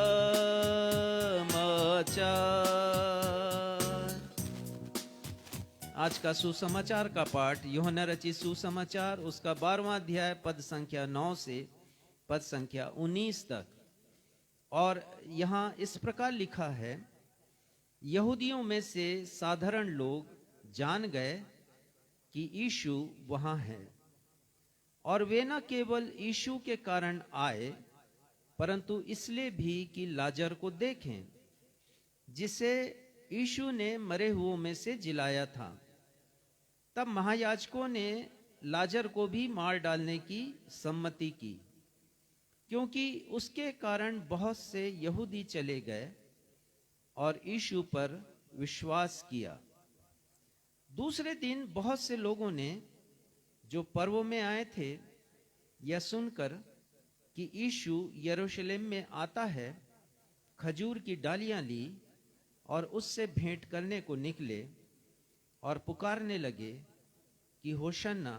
आज का सुसमाचार का पाठ यूहन्ना रचित सुसमाचार उसका 12वां अध्याय पद संख्या 9 से पद संख्या 19 तक। और यहाँ इस प्रकार लिखा है, यहूदियों में से साधारण लोग जान गए कि यीशु वहां है, और वे न केवल यीशु के कारण आए परंतु इसलिए भी कि लाजर को देखें, जिसे यीशु ने मरे हुओं में से जिलाया था। तब महायाजकों ने लाजर को भी मार डालने की सम्मति की, क्योंकि उसके कारण बहुत से यहूदी चले गए और यीशु पर विश्वास किया। दूसरे दिन बहुत से लोगों ने जो पर्वों में आए थे यह सुनकर कि यीशु यरूशलेम में आता है, खजूर की डालियां ली और उससे भेंट करने को निकले और पुकारने लगे कि होशन्ना,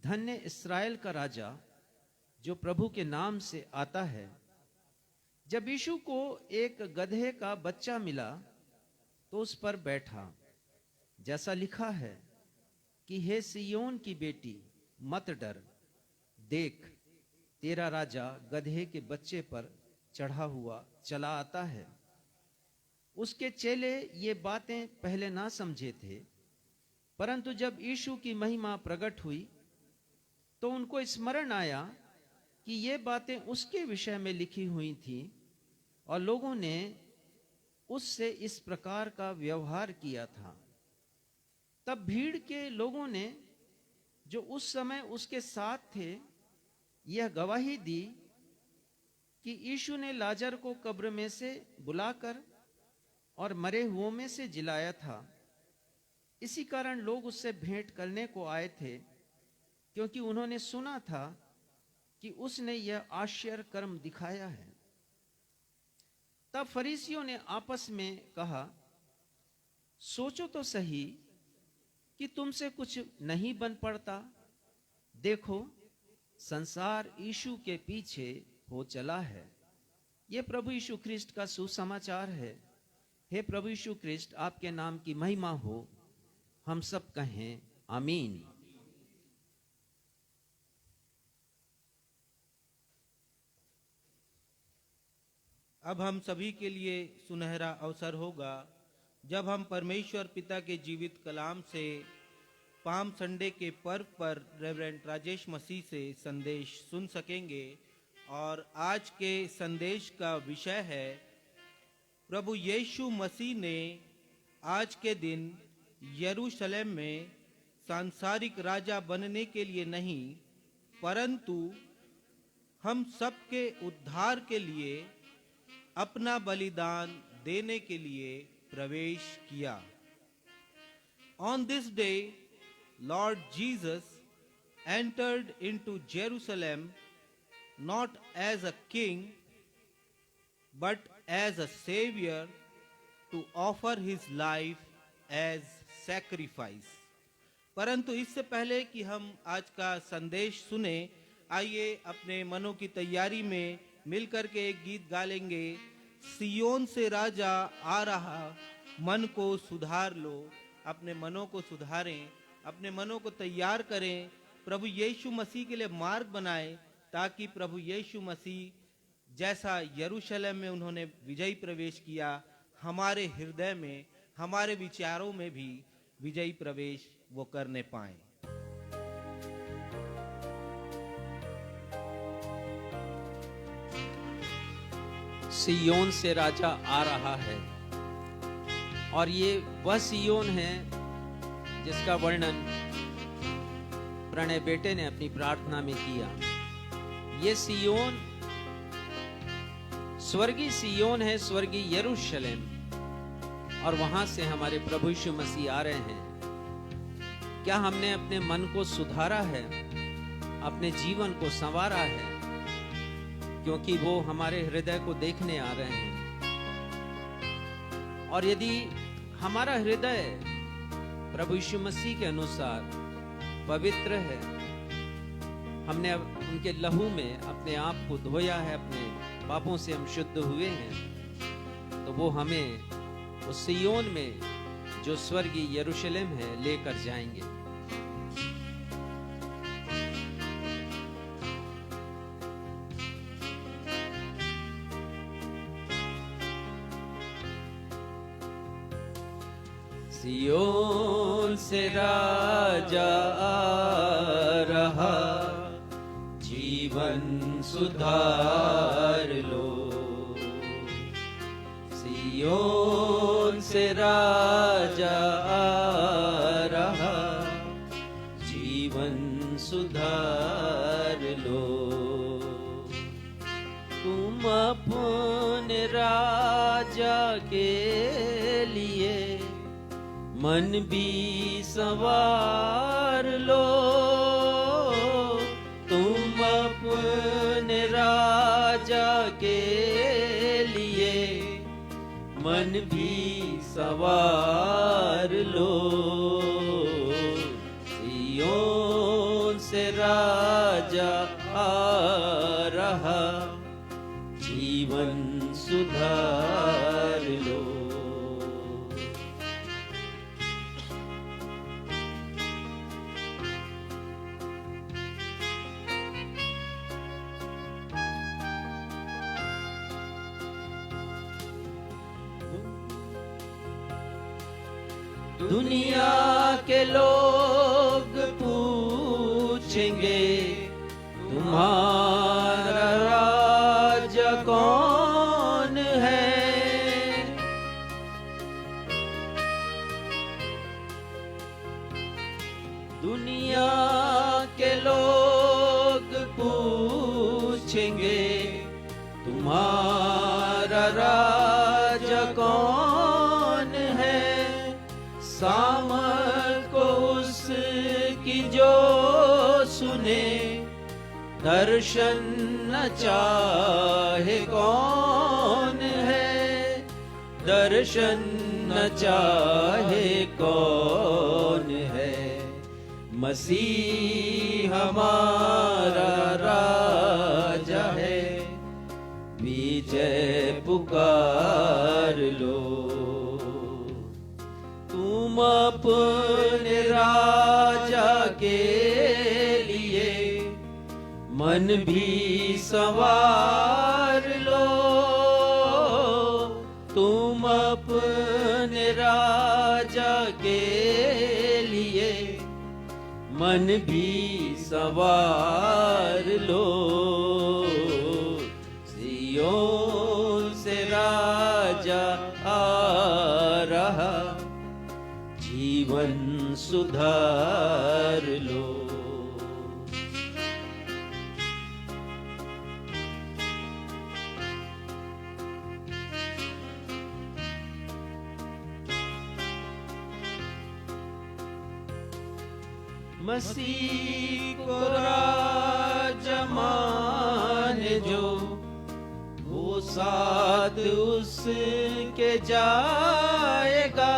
धन्य इस्राएल का राजा जो प्रभु के नाम से आता है। जब यीशु को एक गधे का बच्चा मिला तो उस पर बैठा, जैसा लिखा है कि हे सिय्योन की बेटी मत डर, देख तेरा राजा गधे के बच्चे पर चढ़ा हुआ चला आता है। उसके चेले ये बातें पहले ना समझे थे, परंतु जब यीशु की महिमा प्रकट हुई तो उनको स्मरण आया कि ये बातें उसके विषय में लिखी हुई थी, और लोगों ने उससे इस प्रकार का व्यवहार किया था। तब भीड़ के लोगों ने जो उस समय उसके साथ थे यह गवाही दी कि यीशु ने लाजर को कब्र में से बुलाकर और मरे हुओं में से जिलाया था। इसी कारण लोग उससे भेंट करने को आए थे क्योंकि उन्होंने सुना था कि उसने यह आश्चर्य कर्म दिखाया है। तब फरीसियों ने आपस में कहा, सोचो तो सही कि तुमसे कुछ नहीं बन पड़ता। देखो, संसार यीशु के पीछे हो चला है। यह प्रभु यीशु ख्रिस्ट का सुसमाचार है। हे प्रभु यीशु ख्रिस्ट, आपके नाम की महिमा हो। हम सब कहें आमीन। अब हम सभी के लिए सुनहरा अवसर होगा जब हम परमेश्वर पिता के जीवित कलाम से पाम संडे के पर्व पर रेवरेंड राजेश मसीह से संदेश सुन सकेंगे। और आज के संदेश का विषय है, प्रभु यीशु मसीह ने आज के दिन यरूशलेम में सांसारिक राजा बनने के लिए नहीं, परंतु हम सबके उद्धार के लिए अपना बलिदान देने के लिए प्रवेश किया। On this day, Lord Jesus entered into Jerusalem not as a king, but as a savior to offer his life as sacrifice. परंतु इससे पहले कि हम आज का संदेश सुने, आइए अपने मनों की तैयारी में मिलकर के एक गीत गा लेंगे। सियोन से राजा आ रहा, मन को सुधार लो। अपने मनों को सुधारें, अपने मनों को तैयार करें, प्रभु यीशु मसीह के लिए मार्ग बनाएं, ताकि प्रभु यीशु मसीह जैसा यरूशलेम में उन्होंने विजयी प्रवेश किया, हमारे हृदय में, हमारे विचारों में भी विजयी प्रवेश वो करने पाएं। सियोन से राजा आ रहा है, और ये वह सियोन है जिसका वर्णन प्रणय बेटे ने अपनी प्रार्थना में किया। ये सियोन स्वर्गीय सियोन है, स्वर्गीय यरूशलेम, और वहां से हमारे प्रभु यीशु मसीह आ रहे हैं। क्या हमने अपने मन को सुधारा है, अपने जीवन को संवारा है? क्योंकि वो हमारे हृदय को देखने आ रहे हैं। और यदि हमारा हृदय प्रभु यीशु मसीह के अनुसार पवित्र है, हमने उनके लहू में अपने आप को धोया है, अपने पापों से हम शुद्ध हुए हैं, तो वो हमें उस सियोन में जो स्वर्गीय यरूशलेम है लेकर जाएंगे। सियोन से राजा आ रहा, जीवन सुधार लो। सियोन से राजा आ रहा, जीवन सुधार लो। तुम अपने राजा के लिए मन भी संवार लो। तुम अपने राजा के लिए मन भी संवार लो। सियोन से राजा आ रहा, जीवन सुधार लो। दुनिया के लोग पूछेंगे, तुम्हारा राजा कौन है? दुनिया के लोग पूछेंगे, तुम्हारा राजा कौन है? सामर्थ को उसकी जो दर्शन न चाहे कौन है, दर्शन न चाहे कौन है। मसीह हमारा राजा है, विजय पुकार लो। तुम अपने राजा के लिए मन भी संवार लो। तुम अपने राजा के लिए मन भी संवार लो। सियोन से राजा आ रहा, जीवन सुधार लो। मसीह को राजा मान जो, वो साथ उसके जाएगा।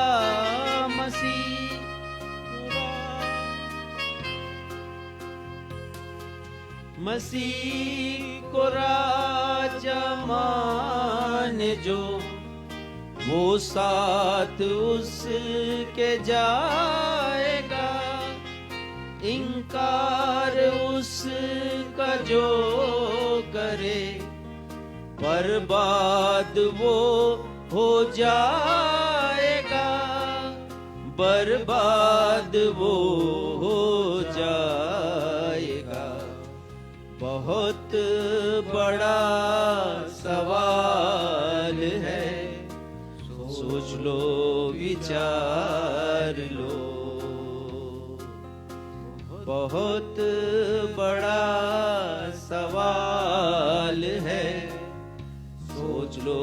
मसीह को राजा मान जो, वो साथ उसके जाएगा। इनकार उसका जो करे, बर्बाद वो हो जाएगा। बर्बाद वो हो जाएगा। बहुत बड़ा सवाल है, सोच लो विचार लो। बहुत बड़ा सवाल है, सोच लो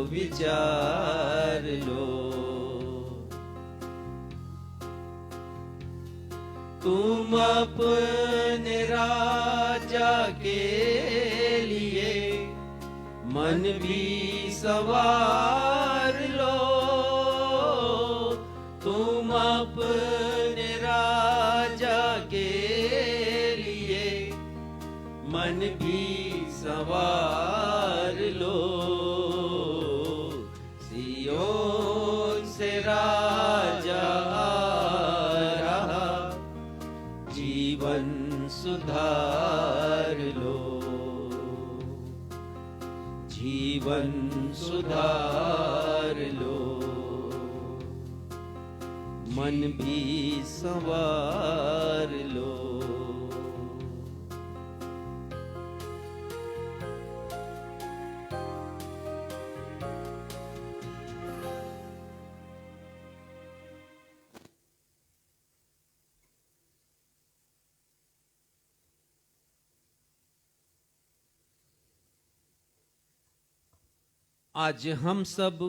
विचार लो। तुम अपने राजा के लिए मन भी संवार लो। तुम अपने राजा के लिए मन भी संवार लो। सियोन से राजा आ रहा, जीवन सुधार लो। जीवन सुधार लो। मन भी संवार लो। आज हम सब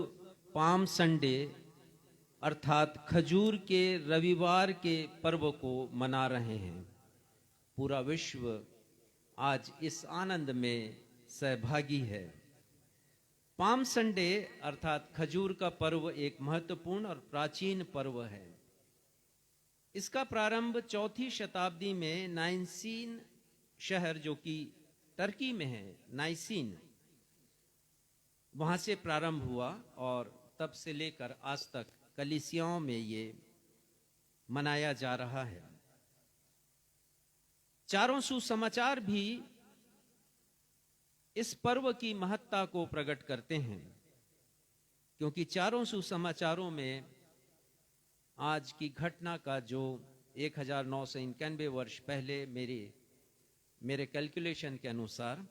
पाम संडे अर्थात खजूर के रविवार के पर्व को मना रहे हैं। पूरा विश्व आज इस आनंद में सहभागी है। पाम संडे अर्थात खजूर का पर्व एक महत्वपूर्ण और प्राचीन पर्व है। इसका प्रारंभ 4वीं शताब्दी में नाइसीन शहर जो कि टर्की में है, नाइसीन, वहां से प्रारंभ हुआ और तब से लेकर आज तक कलीसियाओं में ये मनाया जा रहा है। चारों सुसमाचार भी इस पर्व की महत्ता को प्रकट करते हैं, क्योंकि चारों सुसमाचारों में आज की घटना का जो 1991 वर्ष पहले मेरे कैलकुलेशन के अनुसार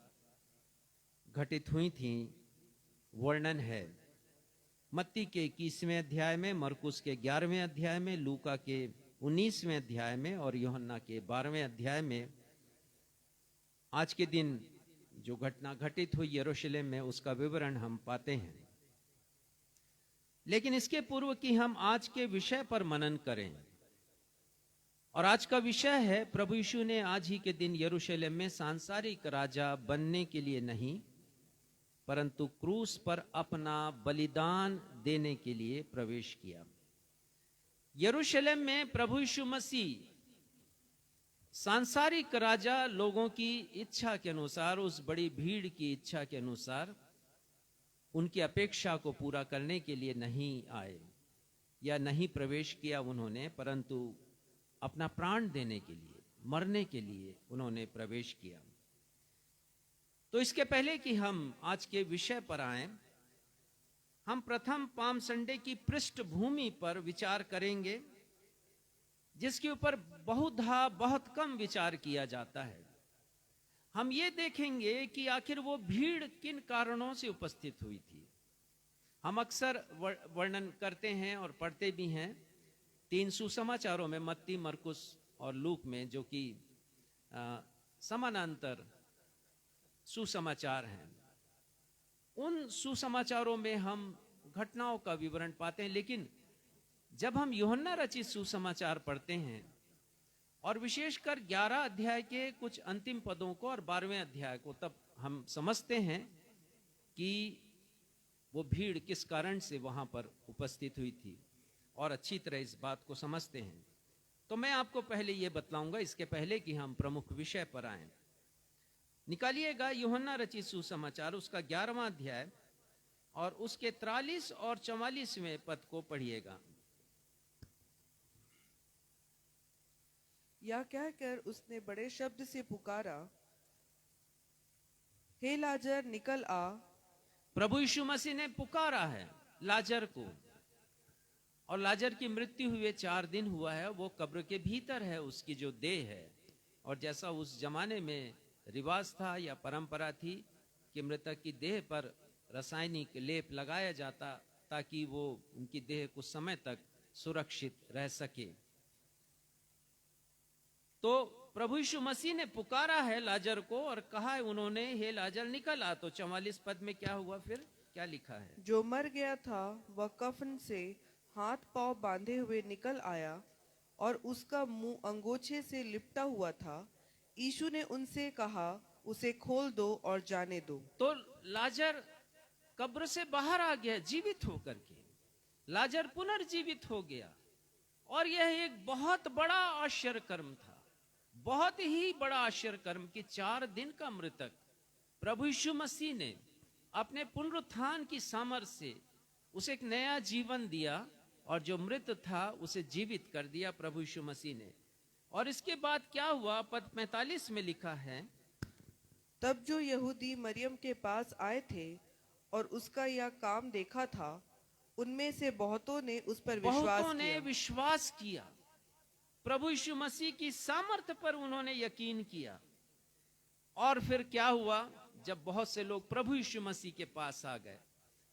घटित हुई थी वर्णन है। मत्ती के 21वें अध्याय में, मरकुस के 11वें अध्याय में, लूका के 19वें अध्याय में और यूहन्ना के 12वें अध्याय में आज के दिन जो घटना घटित हुई यरूशलेम में उसका विवरण हम पाते हैं। लेकिन इसके पूर्व कि हम आज के विषय पर मनन करें, और आज का विषय है, प्रभु यीशु ने आज ही के दिन यरूशलेम में सांसारिक राजा बनने के लिए नहीं, परंतु क्रूस पर अपना बलिदान देने के लिए प्रवेश किया। यरूशलेम में प्रभु यीशु मसीह सांसारिक राजा लोगों की इच्छा के अनुसार, उस बड़ी भीड़ की इच्छा के अनुसार, उनकी अपेक्षा को पूरा करने के लिए नहीं आए या नहीं प्रवेश किया उन्होंने, परंतु अपना प्राण देने के लिए, मरने के लिए उन्होंने प्रवेश किया। तो इसके पहले कि हम आज के विषय पर आएं, हम प्रथम पाम संडे की पृष्ठभूमि पर विचार करेंगे, जिसके ऊपर बहुधा बहुत कम विचार किया जाता है। हम ये देखेंगे कि आखिर वो भीड़ किन कारणों से उपस्थित हुई थी। हम अक्सर वर्णन करते हैं और पढ़ते भी हैं 3 सुसमाचारों में, मत्ती, मरकुस और लूक में, जो कि समानांतर सुसमाचार हैं। उन सुसमाचारों में हम घटनाओं का विवरण पाते हैं, लेकिन जब हम यूहन्ना रचित सुसमाचार पढ़ते हैं और विशेषकर 11 अध्याय के कुछ अंतिम पदों को और 12वें अध्याय को, तब हम समझते हैं कि वो भीड़ किस कारण से वहां पर उपस्थित हुई थी और अच्छी तरह इस बात को समझते हैं। तो मैं आपको पहले ये बतलाऊंगा, इसके पहले कि हम प्रमुख विषय पर आएं। निकालिएगा यूहन्ना रचित सुसमाचार, उसका 11वां अध्याय और उसके 43 और 44वें पद को पढ़िएगा। यह कहकर उसने बड़े शब्द से पुकारा, हे लाजर निकल आ। प्रभु यीशु मसीह ने पुकारा है लाजर को, और लाजर की मृत्यु हुए 4 दिन हुआ है। वो कब्र के भीतर है, उसकी जो देह है। और जैसा उस जमाने में रिवाज था या परंपरा थी कि मृतक की देह पर रासायनिक लेप लगाया जाता ताकि वो उनकी देह कुछ समय तक सुरक्षित रह सके। तो प्रभु यीशु मसीह ने पुकारा है लाजर को और कहा है उन्होंने, हे लाजर निकल आ। तो 44 पद में क्या हुआ, फिर क्या लिखा है? जो मर गया था वह कफन से हाथ पांव बांधे हुए निकल आया और उसका मुंह अंगोछे से लिपटा हुआ था। यीशु ने उनसे कहा, उसे खोल दो और जाने दो। तो लाजर कब्र से बाहर आ गया जीवित होकर के। लाजर पुनर्जीवित हो गया और यह एक बहुत बड़ा आश्चर्य कर्म था, बहुत ही बड़ा आश्चर्य कर्म कि 4 दिन का मृतक प्रभु यीशु मसीह ने अपने पुनरुत्थान की सामर्थ्य से उसे एक नया जीवन दिया और जो मृत था उसे जीवित कर दिया प्रभु यीशु मसीह ने। और इसके बाद क्या हुआ, पद 45 में लिखा है, तब जो यहूदी मरियम के पास आए थे और उसका यह काम देखा था, उनमें से बहुतों ने उस पर विश्वास किया। प्रभु यीशु मसीह की सामर्थ्य पर उन्होंने यकीन किया। और फिर क्या हुआ, जब बहुत से लोग प्रभु यीशु मसीह के पास आ गए,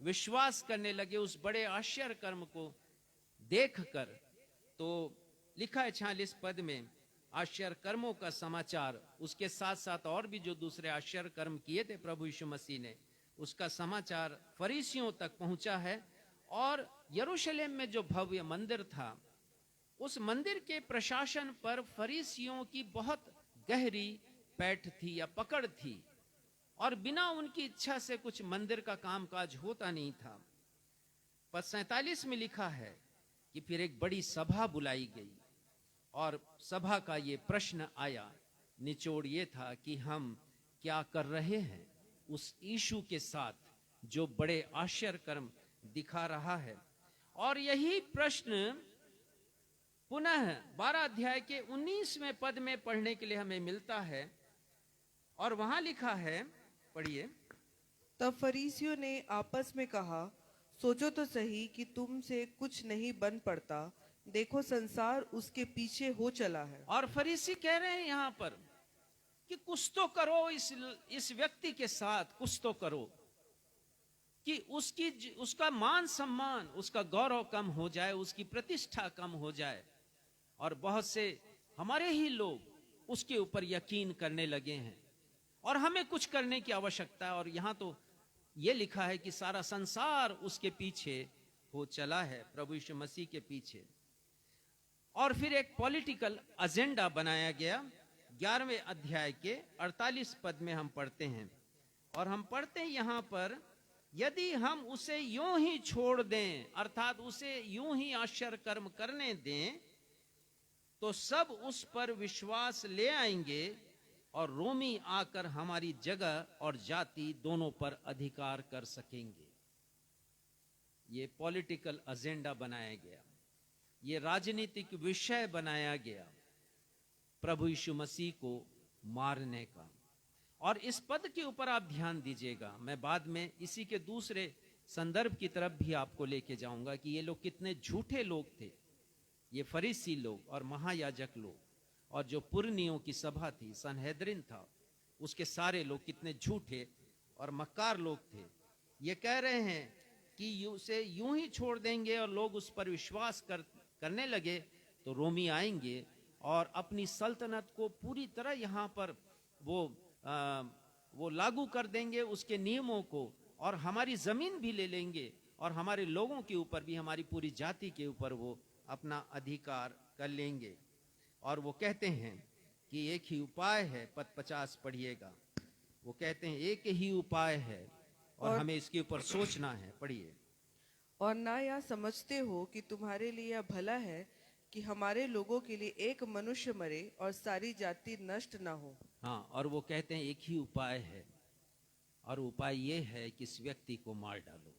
विश्वास करने लगे उस बड़े आश्चर्य कर्म को देखकर, तो लिखा है 46 पद में आश्चर्य कर्मों का समाचार, उसके साथ साथ और भी जो दूसरे आश्चर्य कर्म किए थे प्रभु यीशु मसीह ने, उसका समाचार फरीसियों तक पहुंचा है। और यरूशलेम में जो भव्य मंदिर था, उस मंदिर के प्रशासन पर फरीसियों की बहुत गहरी पैठ थी या पकड़ थी और बिना उनकी इच्छा से कुछ मंदिर का कामकाज होता नहीं था। पद 47 में लिखा है कि फिर एक बड़ी सभा बुलाई गई और सभा का ये प्रश्न आया, निचोड़ ये था कि हम क्या कर रहे हैं उस यीशु के साथ जो बड़े आश्चर्य कर्म दिखा रहा है। और यही प्रश्न पुनः 12 अध्याय के 19वें पद में पढ़ने के लिए हमें मिलता है और वहां लिखा है, पढ़िए। तब फरीसियों ने आपस में कहा, सोचो तो सही कि तुमसे कुछ नहीं बन पड़ता, देखो संसार उसके पीछे हो चला है। और फरीसी कह रहे हैं यहाँ पर कि कुछ तो करो इस व्यक्ति के साथ, कुछ तो करो कि उसका मान सम्मान, उसका गौरव कम हो जाए, उसकी प्रतिष्ठा कम हो जाए। और बहुत से हमारे ही लोग उसके ऊपर यकीन करने लगे हैं और हमें कुछ करने की आवश्यकता है। और यहाँ तो ये लिखा है कि सारा संसार उसके पीछे हो चला है, प्रभु यीशु मसीह के पीछे। और फिर एक पॉलिटिकल एजेंडा बनाया गया। 11वें अध्याय के 48 पद में हम पढ़ते हैं, और हम पढ़ते हैं यहां पर, यदि हम उसे यूं ही छोड़ दें, अर्थात उसे यूं ही आश्चर्य कर्म करने दें, तो सब उस पर विश्वास ले आएंगे और रोमी आकर हमारी जगह और जाति दोनों पर अधिकार कर सकेंगे। ये पॉलिटिकल एजेंडा बनाया गया, ये राजनीतिक विषय बनाया गया प्रभु यीशु मसीह को मारने का। और इस पद के ऊपर आप ध्यान दीजिएगा, मैं बाद में इसी के दूसरे संदर्भ की तरफ भी आपको लेके जाऊंगा कि ये लोग कितने झूठे लोग थे, ये फरीसी लोग और महायाजक लोग, और जो पुरनियों की सभा थी, सनहेद्रिन था, उसके सारे लोग कितने झूठे और मक्कार लोग थे। ये कह रहे हैं कि उसे यूं ही छोड़ देंगे और लोग उस पर विश्वास करने लगे तो रोमी आएंगे और अपनी सल्तनत को पूरी तरह यहाँ पर वो लागू कर देंगे, उसके नियमों को, और हमारी जमीन भी ले लेंगे और हमारे लोगों के ऊपर भी, हमारी पूरी जाति के ऊपर वो अपना अधिकार कर लेंगे। और वो कहते हैं कि एक ही उपाय है, पद 50 पढ़िएगा, वो कहते हैं एक ही उपाय है और हमें इसके ऊपर सोचना है। पढ़िए। और ना यह समझते हो कि तुम्हारे लिए यह भला है कि हमारे लोगों के लिए एक मनुष्य मरे और सारी जाति नष्ट ना हो। हाँ, और वो कहते हैं एक ही उपाय है, और उपाय ये है कि इस व्यक्ति को मार डालो,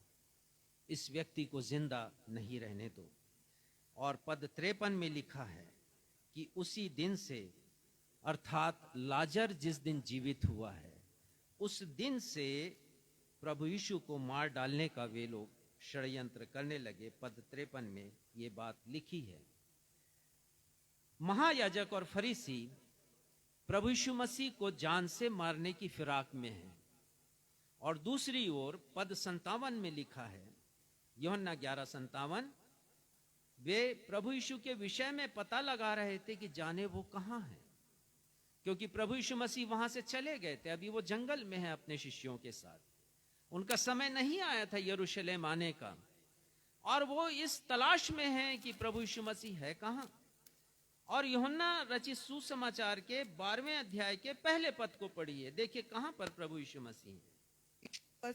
इस व्यक्ति को जिंदा नहीं रहने दो। और पद 53 में लिखा है कि उसी दिन से, अर्थात लाजर जिस दिन जीवित हुआ है, उस दिन से प्रभु यीशु को मार डालने का वे लोग षड्यंत्र करने लगे। पद 53 में ये बात लिखी है। महायाजक और फरीसी प्रभु यीशु मसीह को जान से मारने की फिराक में हैं, और दूसरी ओर पद 57 में लिखा है, यूहन्ना 11:57, वे प्रभु यीशु के विषय में पता लगा रहे थे कि जाने वो कहां है, क्योंकि प्रभु यीशु मसीह वहां से चले गए थे, अभी वो जंगल में है अपने शिष्यों के साथ, उनका समय नहीं आया था यरूशलेम आने का, और वो इस तलाश में है कि प्रभु यीशु मसीह है कहां। और यूहन्ना रचित सुसमाचार के 12वें अध्याय के पहले पद को पढ़िए, देखिए कहां पर प्रभु यीशु मसीह है।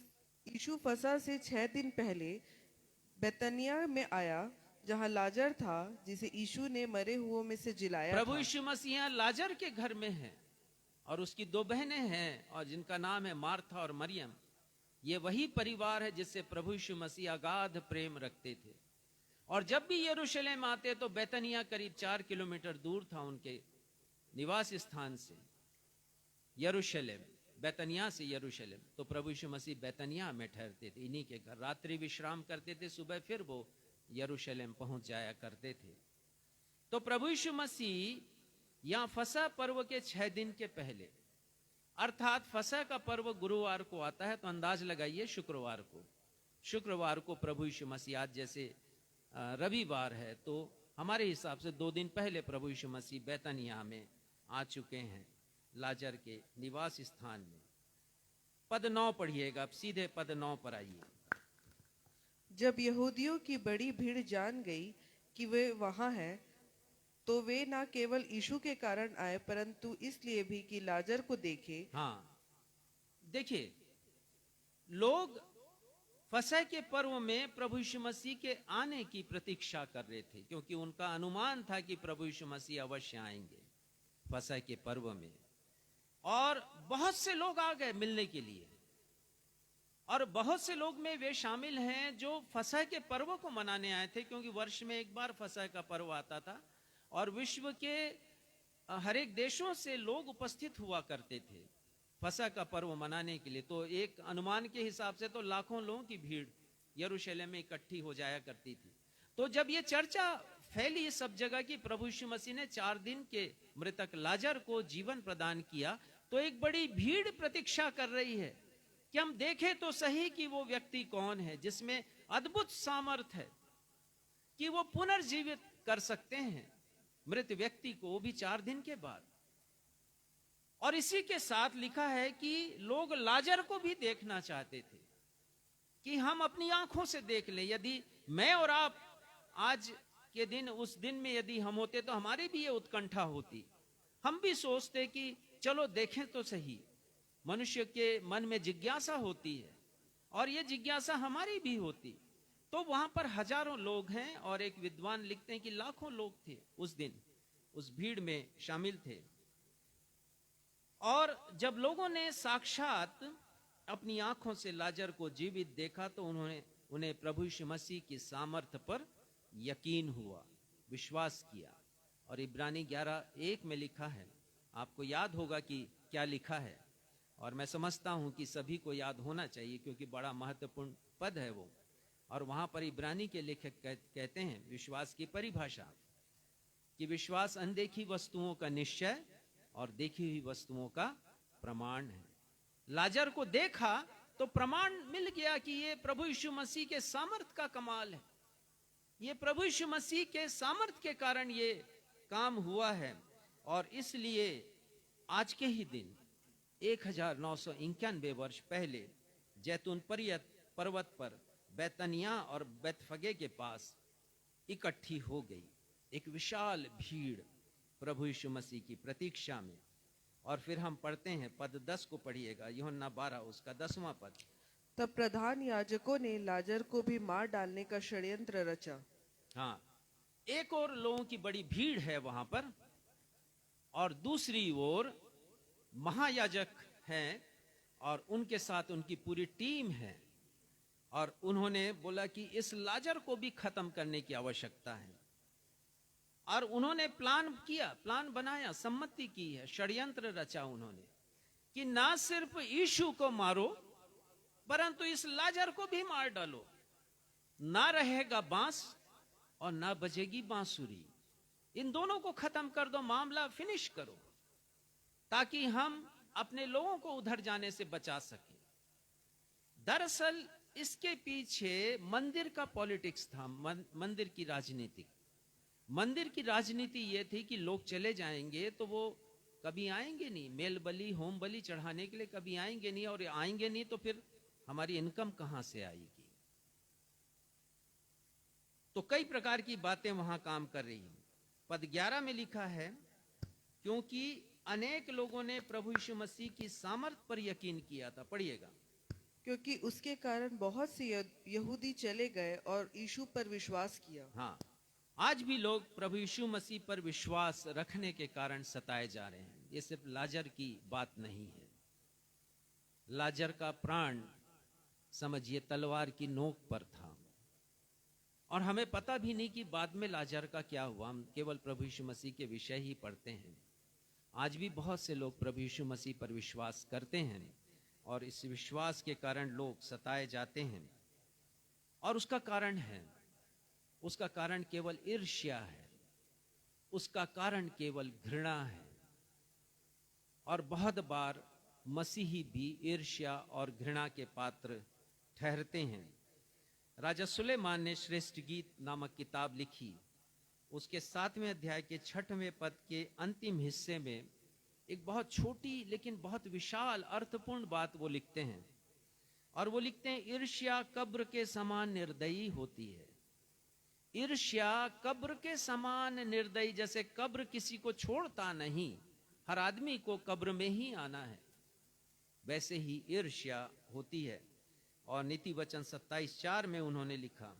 यीशु फसह से 6 दिन पहले बेतनिया में आया, जहां लाजर था जिसे यीशु ने मरे हुओं में से जिलाया था। प्रभु यीशु मसीह लाजर के घर में है, और उसकी 2 बहनें हैं, और जिनका नाम है मार्था और मरियम। ये वही परिवार है जिससे प्रभु यीशु मसीह अगाध प्रेम रखते थे। और जब भी यरूशलेम आते तो बेतनिया करीब 4 किलोमीटर दूर था उनके निवास स्थान से, यरूशलेम, बेतनिया से यरूशलेम। तो प्रभु यीशु मसीह बेतनिया में ठहरते थे, इन्हीं के घर रात्रि विश्राम करते थे, सुबह फिर वो यरूशलेम पहुंच जाया करते थे। तो प्रभु यीशु मसीह यहां फसह पर्व के 6 दिन के पहले, अर्थात फसह का पर्व गुरुवार को आता है, तो अंदाज लगाइए शुक्रवार को प्रभु यीशु मसीह, आज जैसे रविवार है तो हमारे हिसाब से 2 दिन पहले प्रभु यीशु मसीह बेतनिया में आ चुके हैं, लाजर के निवास स्थान में। पद 9 पढ़िएगा, अब सीधे पद 9 पर आइए। जब यहूदियों की बड़ी भीड़ जान गई कि वे वहां हैं, तो वे न केवल यीशु के कारण आए, परंतु इसलिए भी कि लाजर को देखे। हाँ, देखिए, लोग फसह के पर्व में प्रभु यीशु मसीह के आने की प्रतीक्षा कर रहे थे, क्योंकि उनका अनुमान था कि प्रभु यीशु मसीह अवश्य आएंगे फसह के पर्व में। और बहुत से लोग आ गए मिलने के लिए, और बहुत से लोग में वे शामिल हैं जो फसह के पर्व को मनाने आए थे, क्योंकि वर्ष में एक बार फसह का पर्व आता था और विश्व के हर एक देशों से लोग उपस्थित हुआ करते थे फसह का पर्व मनाने के लिए। तो एक अनुमान के हिसाब से तो लाखों लोगों की भीड़ यरूशलेम में इकट्ठी हो जाया करती थी। तो जब ये चर्चा फैली सब जगह की प्रभु यीशु मसीह ने 4 दिन के मृतक लाजर को जीवन प्रदान किया, तो एक बड़ी भीड़ प्रतीक्षा कर रही है कि हम देखें तो सही कि वो व्यक्ति कौन है जिसमें अद्भुत सामर्थ्य है कि वो पुनर्जीवित कर सकते हैं मृत व्यक्ति को, वो भी 4 दिन के बाद। और इसी के साथ लिखा है कि लोग लाजर को भी देखना चाहते थे कि हम अपनी आंखों से देख लें। यदि मैं और आप आज के दिन, उस दिन में यदि हम होते तो हमारे भी ये उत्कंठा होती। हम भी सोचते कि चलो देखें तो सही। मनुष्य के मन में जिज्ञासा होती है और ये जिज्ञासा हमारी भी होती। तो वहां पर हजारों लोग हैं और एक विद्वान लिखते हैं कि लाखों लोग थे उस दिन, उस भीड़ में शामिल थे। और जब लोगों ने साक्षात अपनी आंखों से लाजर को जीवित देखा तो उन्हें प्रभु यीशु मसीह की सामर्थ पर यकीन हुआ, विश्वास किया। और इब्रानी 11:1 में लिखा है, आपको याद होगा कि क्या लिखा है, और मैं समझता हूं कि सभी को याद होना चाहिए क्योंकि बड़ा महत्वपूर्ण पद है वो। और वहां पर इब्रानी के लेखक कहते हैं विश्वास की परिभाषा कि विश्वास अनदेखी वस्तुओं का निश्चय और देखी हुई वस्तुओं का प्रमाण है। लाजर को देखा तो प्रमाण मिल गया कि ये प्रभु यीशु मसीह के सामर्थ का कमाल है, ये प्रभु यीशु मसीह के सामर्थ के कारण ये काम हुआ है। और इसलिए आज के ही दिन 1991 वर्ष पहले जैतून पर्वत पर बैतनिया और बैतफगे के पास इकट्ठी हो गई एक विशाल भीड़ प्रभु यीशु मसीह की प्रतीक्षा में। और फिर हम पढ़ते हैं, पद 10 को पढ़िएगा, यूहन्ना 12 उसका 10वां पद। तब प्रधान याजकों ने लाजर को भी मार डालने का षड्यंत्र रचा। हाँ, एक और लोगों की बड़ी भीड़ है वहां पर और दूसरी ओर महायाजक हैं और उनके साथ उनकी पूरी टीम है। और उन्होंने बोला कि इस लाजर को भी खत्म करने की आवश्यकता है। और उन्होंने प्लान बनाया, सम्मति की है, षड्यंत्र रचा उन्होंने कि ना सिर्फ यीशु को मारो परंतु इस लाजर को भी मार डालो। ना रहेगा बांस और ना बजेगी बांसुरी, इन दोनों को खत्म कर दो, मामला फिनिश करो, ताकि हम अपने लोगों को उधर जाने से बचा सके। दरअसल इसके पीछे मंदिर का पॉलिटिक्स था, मंदिर की राजनीति। मंदिर की राजनीति यह थी कि लोग चले जाएंगे तो वो कभी आएंगे नहीं, मेल बलि होम बलि चढ़ाने के लिए कभी आएंगे नहीं, और आएंगे नहीं तो फिर हमारी इनकम कहां से आएगी। तो कई प्रकार की बातें वहां काम कर रही हैं। पद 11 में लिखा है, क्योंकि अनेक लोगों ने प्रभु यीशु मसीह की सामर्थ पर यकीन किया था। पढ़िएगा। क्योंकि उसके कारण बहुत से यहूदी चले गए और यीशु पर विश्वास किया। हाँ, आज भी लोग प्रभु यीशु मसीह पर विश्वास रखने के कारण सताए जा रहे हैं। ये सिर्फ लाजर की बात नहीं है। लाजर का प्राण समझिए तलवार की नोक पर था और हमें पता भी नहीं कि बाद में लाजर का क्या हुआ। हम केवल प्रभु यीशु मसीह के विषय ही पढ़ते हैं। आज भी बहुत से लोग प्रभु यीशु मसीह पर विश्वास करते हैं और इस विश्वास के कारण लोग सताए जाते हैं। और उसका कारण केवल ईर्ष्या है, उसका कारण केवल घृणा है। और बहुत बार मसीही भी ईर्ष्या और घृणा के पात्र ठहरते हैं। राजा सुलेमान ने श्रेष्ठ गीत नामक किताब लिखी। उसके 7वें अध्याय के 6वें पद के अंतिम हिस्से में एक बहुत छोटी लेकिन बहुत विशाल अर्थपूर्ण बात वो लिखते हैं। और वो लिखते हैं, ईर्ष्या कब्र के समान निर्दयी होती है। ईर्ष्या कब्र के समान निर्दयी, जैसे कब्र किसी को छोड़ता नहीं, हर आदमी को कब्र में ही आना है, वैसे ही ईर्ष्या होती है। और नीति वचन 27:4 में उन्होंने लिखा,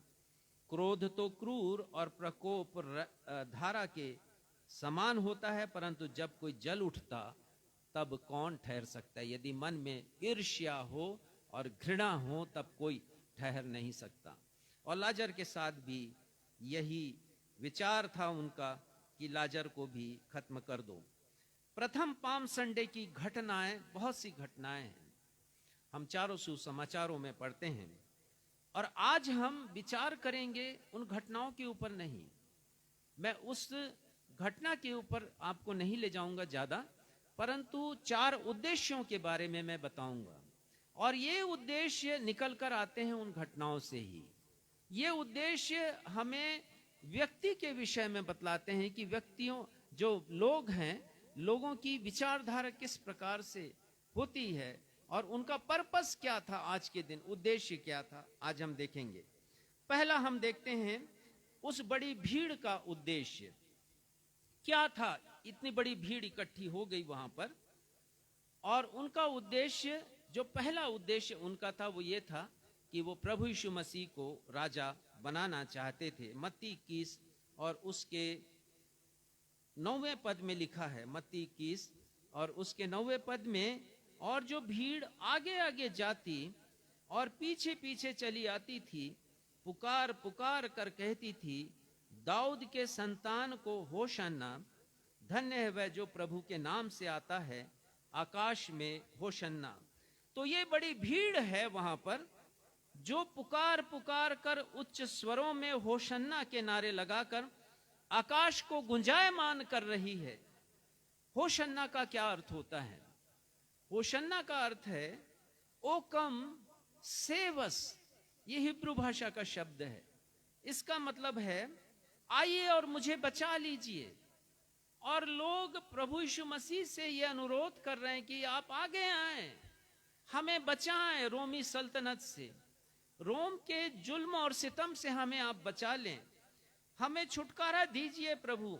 क्रोध तो क्रूर और प्रकोप धारा के समान होता है, परंतु जब कोई जल उठता तब कौन ठहर सकता है। यदि मन में ईर्ष्या हो और घृणा हो तब कोई ठहर नहीं सकता। और लाजर के साथ भी यही विचार था उनका कि लाजर को भी खत्म कर दो। प्रथम पाम संडे की घटनाएं, बहुत सी घटनाएं हैं, हम चारों सुसमाचारों में पढ़ते हैं। और आज हम विचार करेंगे उन घटनाओं के ऊपर नहीं। मैं उस घटना के ऊपर आपको नहीं ले जाऊंगा ज्यादा, परंतु 4 उद्देश्यों के बारे में मैं बताऊंगा। और ये उद्देश्य निकल कर आते हैं उन घटनाओं से ही। ये उद्देश्य हमें व्यक्ति के विषय में बतलाते हैं कि व्यक्तियों, जो लोग हैं, लोगों की विचारधारा किस प्रकार से होती है और उनका पर्पस क्या था, आज के दिन उद्देश्य क्या था, आज हम देखेंगे। पहला हम देखते हैं उस बड़ी भीड़ का उद्देश्य क्या था। इतनी बड़ी भीड़ इकट्ठी हो गई वहां पर, और उनका उद्देश्य, जो पहला उद्देश्य उनका था, वो ये था कि वो प्रभु यीशु मसीह को राजा बनाना चाहते थे। मत्ती 21 और उसके 9वें पद में लिखा है, मत्ती 21 और उसके 9वें पद में, और जो भीड़ आगे आगे जाती और पीछे पीछे चली आती थी, पुकार पुकार कर कहती थी, दाऊद के संतान को होशन्ना, धन्य है वह जो प्रभु के नाम से आता है, आकाश में होशन्ना। तो ये बड़ी भीड़ है वहां पर, जो पुकार पुकार कर उच्च स्वरों में होशन्ना के नारे लगाकर आकाश को गुंजायमान कर रही है। होशन्ना का क्या अर्थ होता है? होशन्ना का अर्थ है ओ कम सेवस। ये हिब्रू भाषा का शब्द है। इसका मतलब है आइए और मुझे बचा लीजिए। और लोग प्रभु यीशु मसीह से ये अनुरोध कर रहे हैं कि आप आगे आएं, हमें बचाएं रोमी सल्तनत से, रोम के जुल्म और सितम से हमें आप बचा लें, हमें छुटकारा दीजिए प्रभु।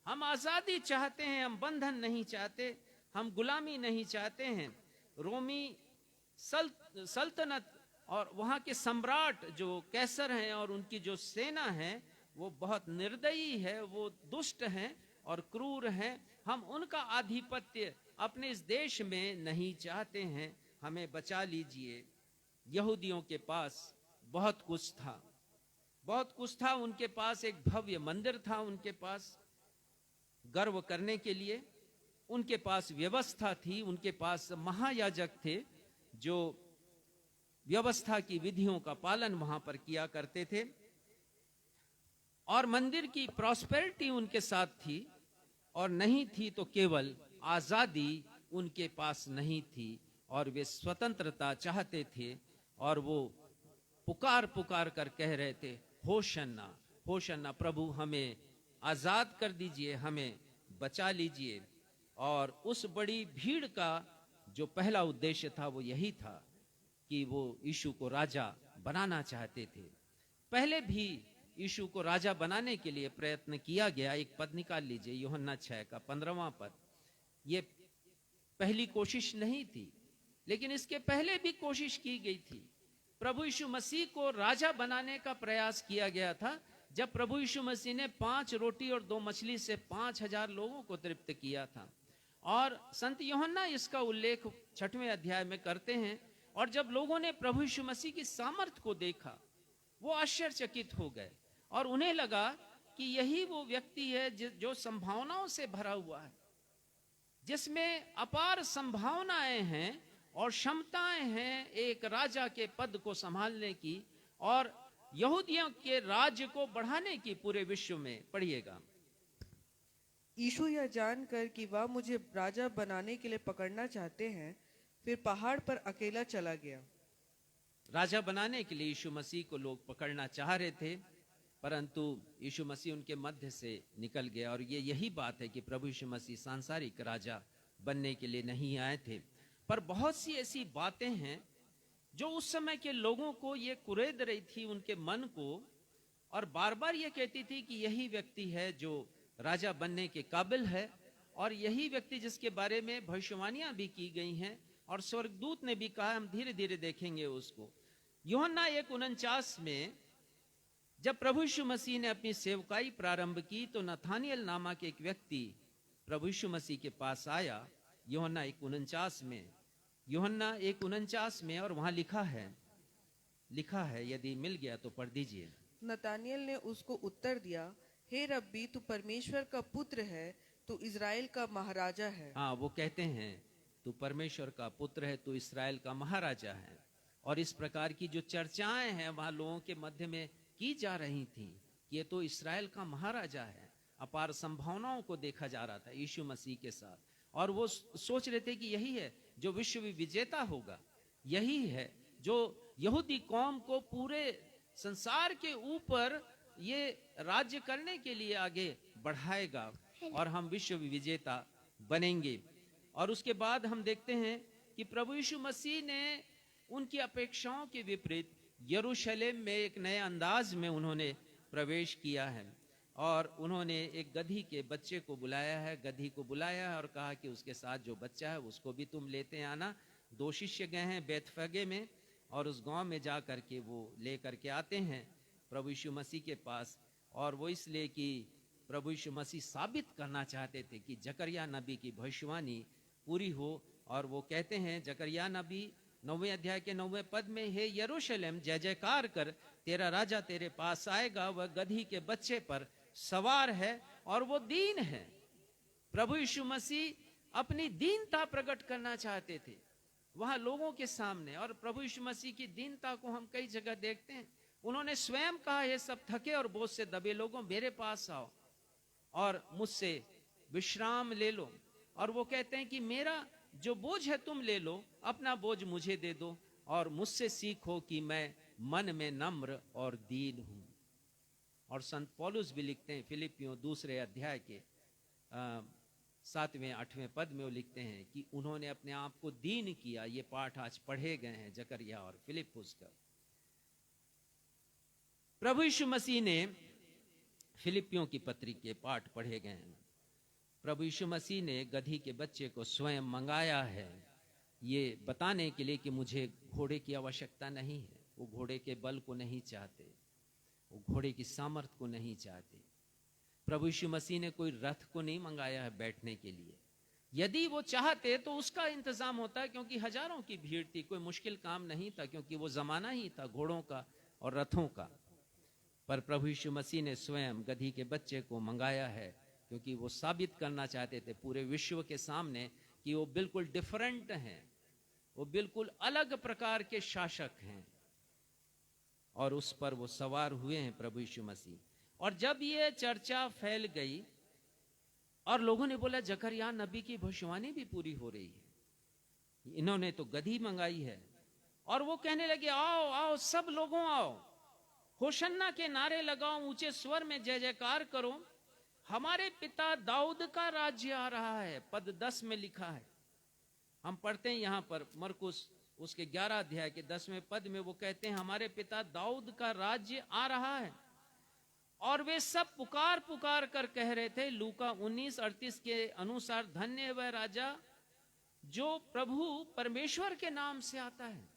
हम आजादी चाहते हैं, हम बंधन नहीं चाहते, हम गुलामी नहीं चाहते हैं। रोमी सल्तनत और वहां के सम्राट जो कैसर हैं और उनकी जो सेना है वो बहुत निर्दयी है, वो दुष्ट हैं और क्रूर हैं। हम उनका आधिपत्य अपने इस देश में नहीं चाहते हैं, हमें बचा लीजिए। यहूदियों के पास बहुत कुछ था, बहुत कुछ था। उनके पास एक भव्य मंदिर था, उनके पास गर्व करने के लिए, उनके पास व्यवस्था थी, उनके पास महायाजक थे जो व्यवस्था की विधियों का पालन वहां पर किया करते थे, और मंदिर की प्रॉस्पेरिटी उनके साथ थी, और नहीं थी तो केवल आजादी उनके पास नहीं थी, और वे स्वतंत्रता चाहते थे। और वो पुकार पुकार कर कह रहे थे, होशन्ना होशन्ना, प्रभु हमें आजाद कर दीजिए, हमें बचा लीजिए। और उस बड़ी भीड़ का जो पहला उद्देश्य था वो यही था कि वो यीशु को राजा बनाना चाहते थे। पहले भी यीशु को राजा बनाने के लिए प्रयत्न किया गया। एक पद निकाल लीजिए, यूहन्ना 6 का 15वां पद। ये पहली कोशिश नहीं थी, लेकिन इसके पहले भी कोशिश की गई थी। प्रभु यीशु मसीह को राजा बनाने का प्रयास किया गया था, जब प्रभु यीशु मसीह ने 5 रोटी और 2 मछली से 5000 लोगों को तृप्त किया था। और संत यूहन्ना इसका उल्लेख 6वें अध्याय में करते हैं। और जब लोगों ने प्रभु यीशु मसीह की सामर्थ को देखा, वो आश्चर्यचकित हो गए और उन्हें लगा कि यही वो व्यक्ति है जो संभावनाओं से भरा हुआ है, जिसमें अपार संभावनाएं हैं और क्षमताएं हैं एक राजा के पद को संभालने की और यहूदियों के राज्य को बढ़ाने की पूरे विश्व में। पढ़िएगा। यीशु यह जानकर कि वह मुझे राजा बनाने के लिए पकड़ना चाहते हैं, फिर पहाड़ पर अकेला चला गया। राजा बनाने के लिए यीशु मसीह को लोग पकड़ना चाह रहे थे, परंतु यीशु मसीह उनके मध्य से निकल गया। और ये यही बात है कि प्रभु यीशु मसीह सांसारिक राजा बनने के लिए नहीं आए थे। पर बहुत सी ऐसी बातें हैं जो उस समय के लोगों को ये कुरेद रही थी, उनके मन को, और बार बार ये कहती थी कि यही व्यक्ति है जो राजा बनने के काबिल है, और यही व्यक्ति जिसके बारे में भविष्यवाणियां भी की गई हैं और स्वर्गदूत ने भी कहा, हम धीरे धीरे देखेंगे उसको। यूहन्ना 1:49 में जब प्रभु यीशु मसीह ने अपनी सेवकाई प्रारंभ की, तो नथानियल नामक एक व्यक्ति प्रभु यीशु मसीह के पास आया। यूहन्ना 1:49 में, यूहन्ना 1:49 में, और वहां लिखा है, यदि मिल गया तो पढ़ दीजिए। नतानियल ने उसको उत्तर दिया, हे रब्बी, तू परमेश्वर का पुत्र है, तू इज़राइल का महाराजा है। हाँ, वो कहते हैं तू परमेश्वर का पुत्र है, तू इस्राएल का महाराजा है। और इस प्रकार की जो चर्चाएं हैं वहां लोगों के मध्य में की जा रही थी कि ये तो इस्राएल का महाराजा है। अपार संभावनाओं को देखा जा रहा था यीशु मसीह के साथ, और वो सोच रहे थे कि यही है जो विश्व विजेता होगा, यही है जो यहूदी कौम को पूरे संसार के ऊपर ये राज्य करने के लिए आगे बढ़ाएगा और हम विश्व विजेता बनेंगे। और उसके बाद हम देखते हैं कि प्रभु यीशु मसीह ने उनकी अपेक्षाओं के विपरीत यरूशलेम में एक नए अंदाज में उन्होंने प्रवेश किया है और उन्होंने एक गधी के बच्चे को बुलाया है, गधी को बुलाया है और कहा कि उसके साथ जो बच्चा है उसको भी तुम लेते आना। 2 शिष्य गए हैं बेतफगे में और उस गांव में जा कर के वो ले करके आते हैं प्रभु यीशु मसीह के पास। और वो इसलिए कि प्रभु यीशु मसीह साबित करना चाहते थे कि जकरिया नबी की भविष्यवाणी पूरी हो। और वो कहते हैं जकरिया नबी 9वें अध्याय के 9वें पद में, हे यरूशलेम जय जयकार कर, तेरा राजा तेरे पास आएगा, वह गधी के बच्चे पर सवार है और वो दीन है। प्रभु यीशु मसीह अपनी दीनता प्रकट करना चाहते थे वहां लोगों के सामने। और प्रभु यीशु मसीह की दीनता को हम कई जगह देखते हैं। उन्होंने स्वयं कहा, ये सब थके और बोझ से दबे लोगों मेरे पास आओ और मुझसे विश्राम ले लो। और वो कहते हैं कि मेरा जो बोझ है तुम ले लो, अपना बोझ मुझे दे दो और मुझसे सीखो कि मैं मन में नम्र और दीन हूं। और संत पौलुस भी लिखते हैं फिलिपियों 2 अध्याय के 7वें 8वें पद में वो लिखते हैं कि उन्होंने अपने आप को दीन किया। ये पाठ आज पढ़े गए हैं जकरिया और फिलिपुस का। प्रभु यीशु मसीह ने फिलिपियों की पत्री के पाठ पढ़े गए हैं। प्रभु यीशु मसीह ने गधी के बच्चे को स्वयं मंगाया है ये बताने के लिए कि मुझे घोड़े की आवश्यकता नहीं है। वो घोड़े के बल को नहीं चाहते, वो घोड़े की सामर्थ्य को नहीं चाहते। प्रभु यीशु मसीह ने कोई रथ को नहीं मंगाया है बैठने के लिए। यदि वो चाहते तो उसका इंतजाम होता, क्योंकि हजारों की भीड़ थी, कोई मुश्किल काम नहीं था, क्योंकि वो जमाना ही था घोड़ों का और रथों का। पर प्रभु यीशु मसीह ने स्वयं गधी के बच्चे को मंगाया है क्योंकि वो साबित करना चाहते थे पूरे विश्व के सामने कि वो बिल्कुल डिफरेंट हैं, वो बिल्कुल अलग प्रकार के शासक हैं। और उस पर वो सवार हुए हैं प्रभु यीशु मसीह। और जब ये चर्चा फैल गई और लोगों ने बोला जकरिया नबी की भविष्यवाणी भी पूरी हो रही है, इन्होंने तो गधी मंगाई है। और वो कहने लगे आओ आओ सब लोगों आओ, होशन्ना के नारे लगाओ, ऊंचे स्वर में जय जयकार करो, हमारे पिता दाऊद का राज्य आ रहा है। पद 10 में लिखा है, हम पढ़ते हैं यहां पर मरकुस उसके 11 अध्याय के 10वें पद में वो कहते हैं हमारे पिता दाऊद का राज्य आ रहा है। और वे सब पुकार पुकार कर कह रहे थे, लूका 19:38 के अनुसार, धन्य है वह राजा जो प्रभु परमेश्वर के नाम से आता है,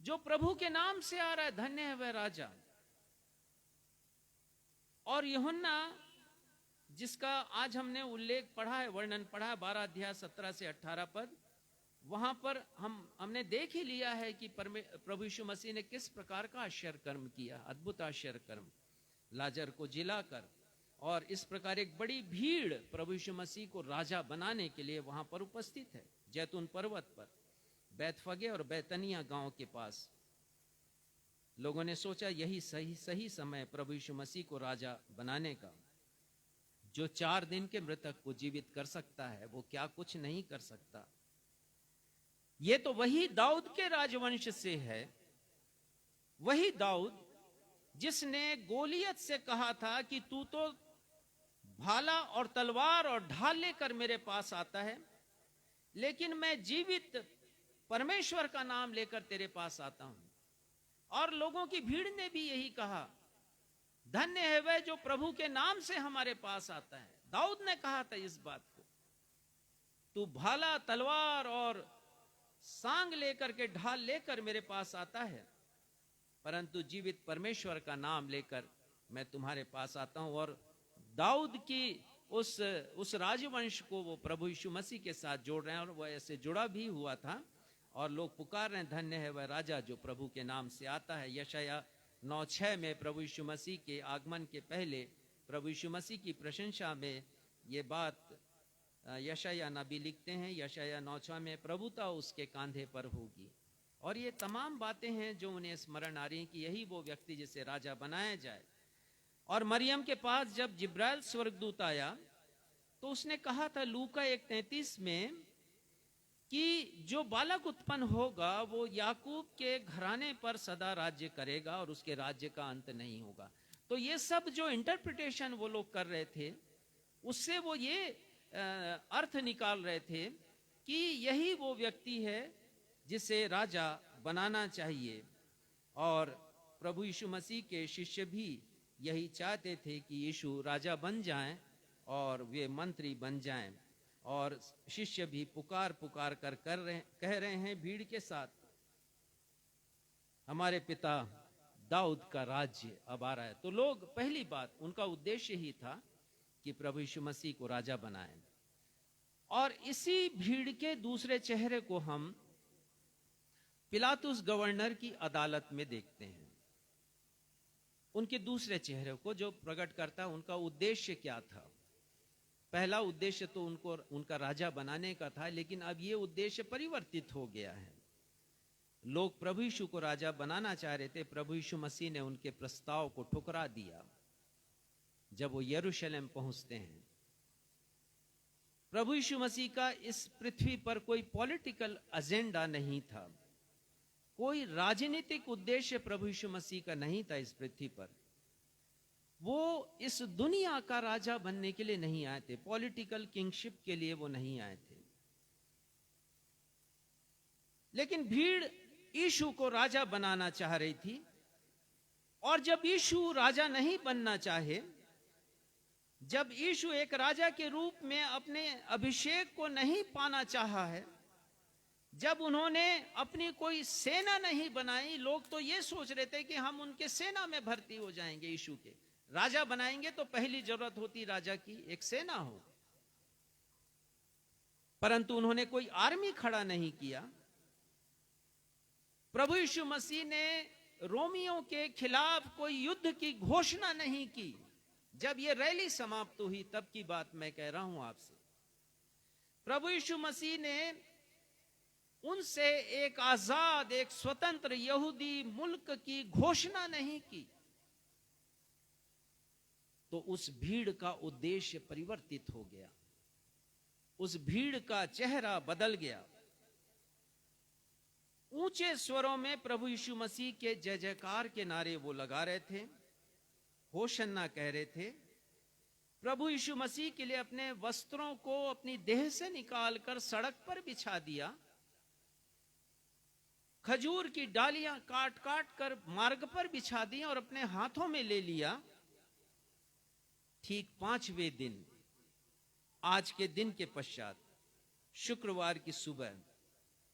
जो प्रभु के नाम से आ रहा है, धन्य है वह राजा। और यूहन्ना जिसका आज हमने उल्लेख पढ़ा है, वर्णन पढ़ा है 12 अध्याय 17 से 18 पद, वहां पर हमने देख ही लिया है कि प्रभु यीशु मसीह ने किस प्रकार का आश्चर्य कर्म किया, अद्भुत आश्चर्य कर्म, लाजर को जिलाकर। और इस प्रकार एक बड़ी भीड़ प्रभु यीशु मसीह को राजा बनाने के लिए वहां पर उपस्थित है। जैतून पर्वत पर बैतफगे और बैतनिया गांव के पास लोगों ने सोचा यही सही समय प्रभु यीशु मसीह को राजा बनाने का। जो 4 दिन के मृतक को जीवित कर सकता है वो क्या कुछ नहीं कर सकता। ये तो वही दाऊद के राजवंश से है, वही दाऊद जिसने गोलियत से कहा था कि तू तो भाला और तलवार और ढाल लेकर मेरे पास आता है, लेकिन मैं जीवित परमेश्वर का नाम लेकर तेरे पास आता हूं। और लोगों की भीड़ ने भी यही कहा, धन्य है वह जो प्रभु के नाम से हमारे पास आता है। दाऊद ने कहा था इस बात को, तू भाला तलवार और सांग लेकर के ढाल लेकर मेरे पास आता है, परंतु जीवित परमेश्वर का नाम लेकर मैं तुम्हारे पास आता हूं। और दाऊद की उस राजवंश को वो प्रभु यीशु मसीह के साथ जोड़ रहे हैं और वह ऐसे जुड़ा भी हुआ था। और लोग पुकार रहे हैं, धन्य है वह राजा जो प्रभु के नाम से आता है। यशाया 9:6 में प्रभु यीशु मसीह के आगमन के पहले प्रभु यीशु मसीह की प्रशंसा में ये बात यशाया नबी लिखते हैं। यशाया 9:6 में प्रभुता उसके कांधे पर होगी। और ये तमाम बातें हैं जो उन्हें स्मरण आ रही हैं कि यही वो व्यक्ति जिसे राजा बनाया जाए। और मरियम के पास जब जिब्राइल स्वर्गदूत आया तो उसने कहा था लूका 1:33 में कि जो बालक उत्पन्न होगा वो याकूब के घराने पर सदा राज्य करेगा और उसके राज्य का अंत नहीं होगा। तो ये सब जो इंटरप्रिटेशन वो लोग कर रहे थे उससे वो ये अर्थ निकाल रहे थे कि यही वो व्यक्ति है जिसे राजा बनाना चाहिए। और प्रभु यीशु मसीह के शिष्य भी यही चाहते थे कि यीशु राजा बन जाएं और वे मंत्री बन जाएं। और शिष्य भी पुकार पुकार कर कह रहे हैं भीड़ के साथ, हमारे पिता दाऊद का राज्य अब आ रहा है। तो लोग, पहली बात उनका उद्देश्य ही था कि प्रभु यीशु मसीह को राजा बनाएं। और इसी भीड़ के दूसरे चेहरे को हम पिलातुस गवर्नर की अदालत में देखते हैं। उनके दूसरे चेहरे को जो प्रकट करता है उनका उद्देश्य क्या था। पहला उद्देश्य तो उनका राजा बनाने का था, लेकिन अब ये उद्देश्य परिवर्तित हो गया है। लोग प्रभु यीशु को राजा बनाना चाह रहे थे, प्रभु यीशु मसीह ने उनके प्रस्ताव को ठुकरा दिया जब वो यरूशलेम पहुंचते हैं। प्रभु यीशु मसीह का इस पृथ्वी पर कोई पॉलिटिकल एजेंडा नहीं था, कोई राजनीतिक उद्देश्य प्रभु यीशु मसीह का नहीं था इस पृथ्वी पर। वो इस दुनिया का राजा बनने के लिए नहीं आए थे, पॉलिटिकल किंगशिप के लिए वो नहीं आए थे। लेकिन भीड़ यीशु को राजा बनाना चाह रही थी, और जब यीशु राजा नहीं बनना चाहे, जब यीशु एक राजा के रूप में अपने अभिषेक को नहीं पाना चाहा है, जब उन्होंने अपनी कोई सेना नहीं बनाई, लोग तो ये सोच रहे थे कि हम उनके सेना में भर्ती हो जाएंगे। यीशु के राजा बनाएंगे तो पहली जरूरत होती राजा की एक सेना हो, परंतु उन्होंने कोई आर्मी खड़ा नहीं किया। प्रभु यीशु मसीह ने रोमियों के खिलाफ कोई युद्ध की घोषणा नहीं की। जब ये रैली समाप्त हुई तब की बात मैं कह रहा हूं आपसे। प्रभु यीशु मसीह ने उनसे एक आजाद, एक स्वतंत्र यहूदी मुल्क की घोषणा नहीं की। तो उस भीड़ का उद्देश्य परिवर्तित हो गया, उस भीड़ का चेहरा बदल गया। ऊंचे स्वरों में प्रभु यीशु मसीह के जय जयकार के नारे वो लगा रहे थे, होशन्ना कह रहे थे। प्रभु यीशु मसीह के लिए अपने वस्त्रों को अपनी देह से निकालकर सड़क पर बिछा दिया, खजूर की डालियां काट काट कर मार्ग पर बिछा दी और अपने हाथों में ले लिया। ठीक 5वें दिन, आज के दिन के पश्चात, शुक्रवार की सुबह,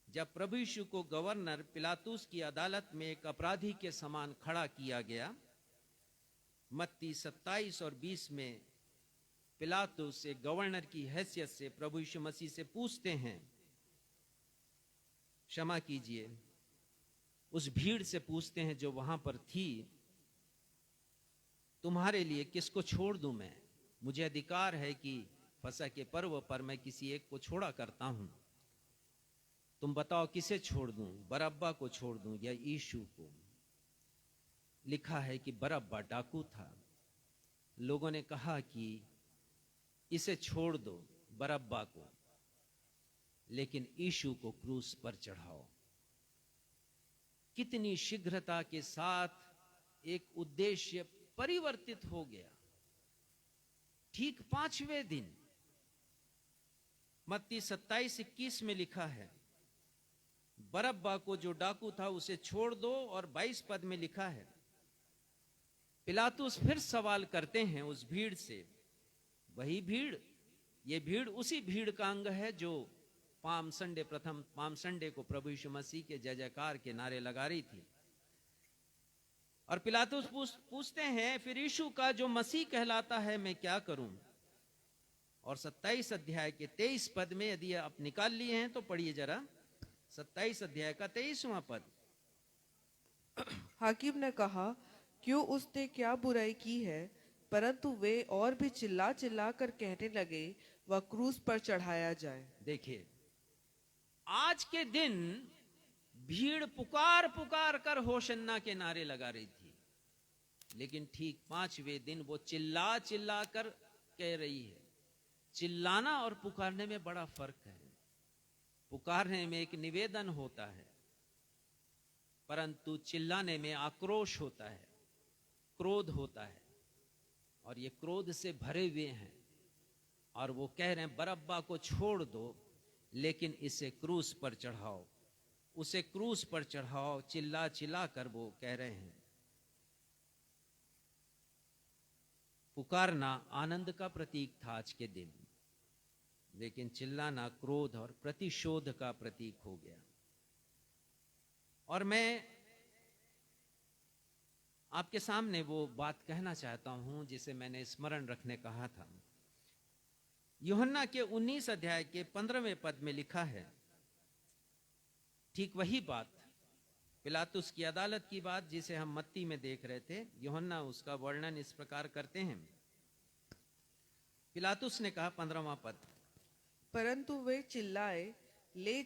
जब प्रभु यीशु को गवर्नर पिलातुस की अदालत में एक अपराधी के समान खड़ा किया गया, मत्ती 27 और 20 में पिलातुस एक गवर्नर की हैसियत से प्रभु यीशु मसीह से पूछते हैं, क्षमा कीजिए, उस भीड़ से पूछते हैं जो वहां पर थी, तुम्हारे लिए किसको छोड़ दूं मैं? मुझे अधिकार है कि फसह के पर्व पर मैं किसी एक को छोड़ा करता हूं, तुम बताओ किसे छोड़ दूं, बरअब्बा को छोड़ दूं या यीशु को? लिखा है कि बरअब्बा डाकू था। लोगों ने कहा कि इसे छोड़ दो, बरअब्बा को, लेकिन यीशु को क्रूस पर चढ़ाओ। कितनी शीघ्रता के साथ एक उद्देश्य परिवर्तित हो गया। ठीक 5वें दिन, मत्ती 27-21 में लिखा है, बरअब्बा को जो डाकू था उसे छोड़ दो। और 22 पद में लिखा है, पिलातुस फिर सवाल करते हैं उस भीड़ से, वही भीड़, ये भीड़ उसी भीड़ का अंग है जो पाम संडे, प्रथम पाम संडे को प्रभु यीशु मसीह के जय जयकार के नारे लगा रही थी। और पिलातुस पूछते हैं, फिर यीशु का जो मसीह कहलाता है मैं क्या करूं? और 27 अध्याय के 23 पद में, यदि आप निकाल लिए हैं तो पढ़िए जरा, 27 अध्याय का 23वां पद। हाकिम ने कहा, क्यों उसने क्या बुराई की है? परंतु वे और भी चिल्ला चिल्ला कर कहने लगे, वह क्रूस पर चढ़ाया जाए। देखिए, आज के दिन भीड़ पुकार पुकार कर होशन्ना के नारे लगा रही थी, लेकिन ठीक 5वें दिन वो चिल्ला चिल्ला कर कह रही है। चिल्लाना और पुकारने में बड़ा फर्क है। पुकारने में एक निवेदन होता है, परंतु चिल्लाने में आक्रोश होता है, क्रोध होता है, और ये क्रोध से भरे हुए हैं। और वो कह रहे हैं, बरअब्बा को छोड़ दो, लेकिन इसे क्रूस पर चढ़ाओ, उसे क्रूस पर चढ़ाओ। चिल्ला चिल्ला कर वो कह रहे हैं। पुकारना आनंद का प्रतीक था आज के दिन, लेकिन चिल्लाना क्रोध और प्रतिशोध का प्रतीक हो गया। और मैं आपके सामने वो बात कहना चाहता हूं जिसे मैंने स्मरण रखने कहा था। यूहन्ना के 19 अध्याय के 15वें पद में लिखा है, ठीक वही बात, पिलातुस की अदालत की बात जिसे हम मत्ती में देख रहे थे। यूहन्ना उसका वर्णन इस प्रकार करते हैं। पिलातुस ने कहा, 15वां पद, परंतु वे चिल्लाए, ले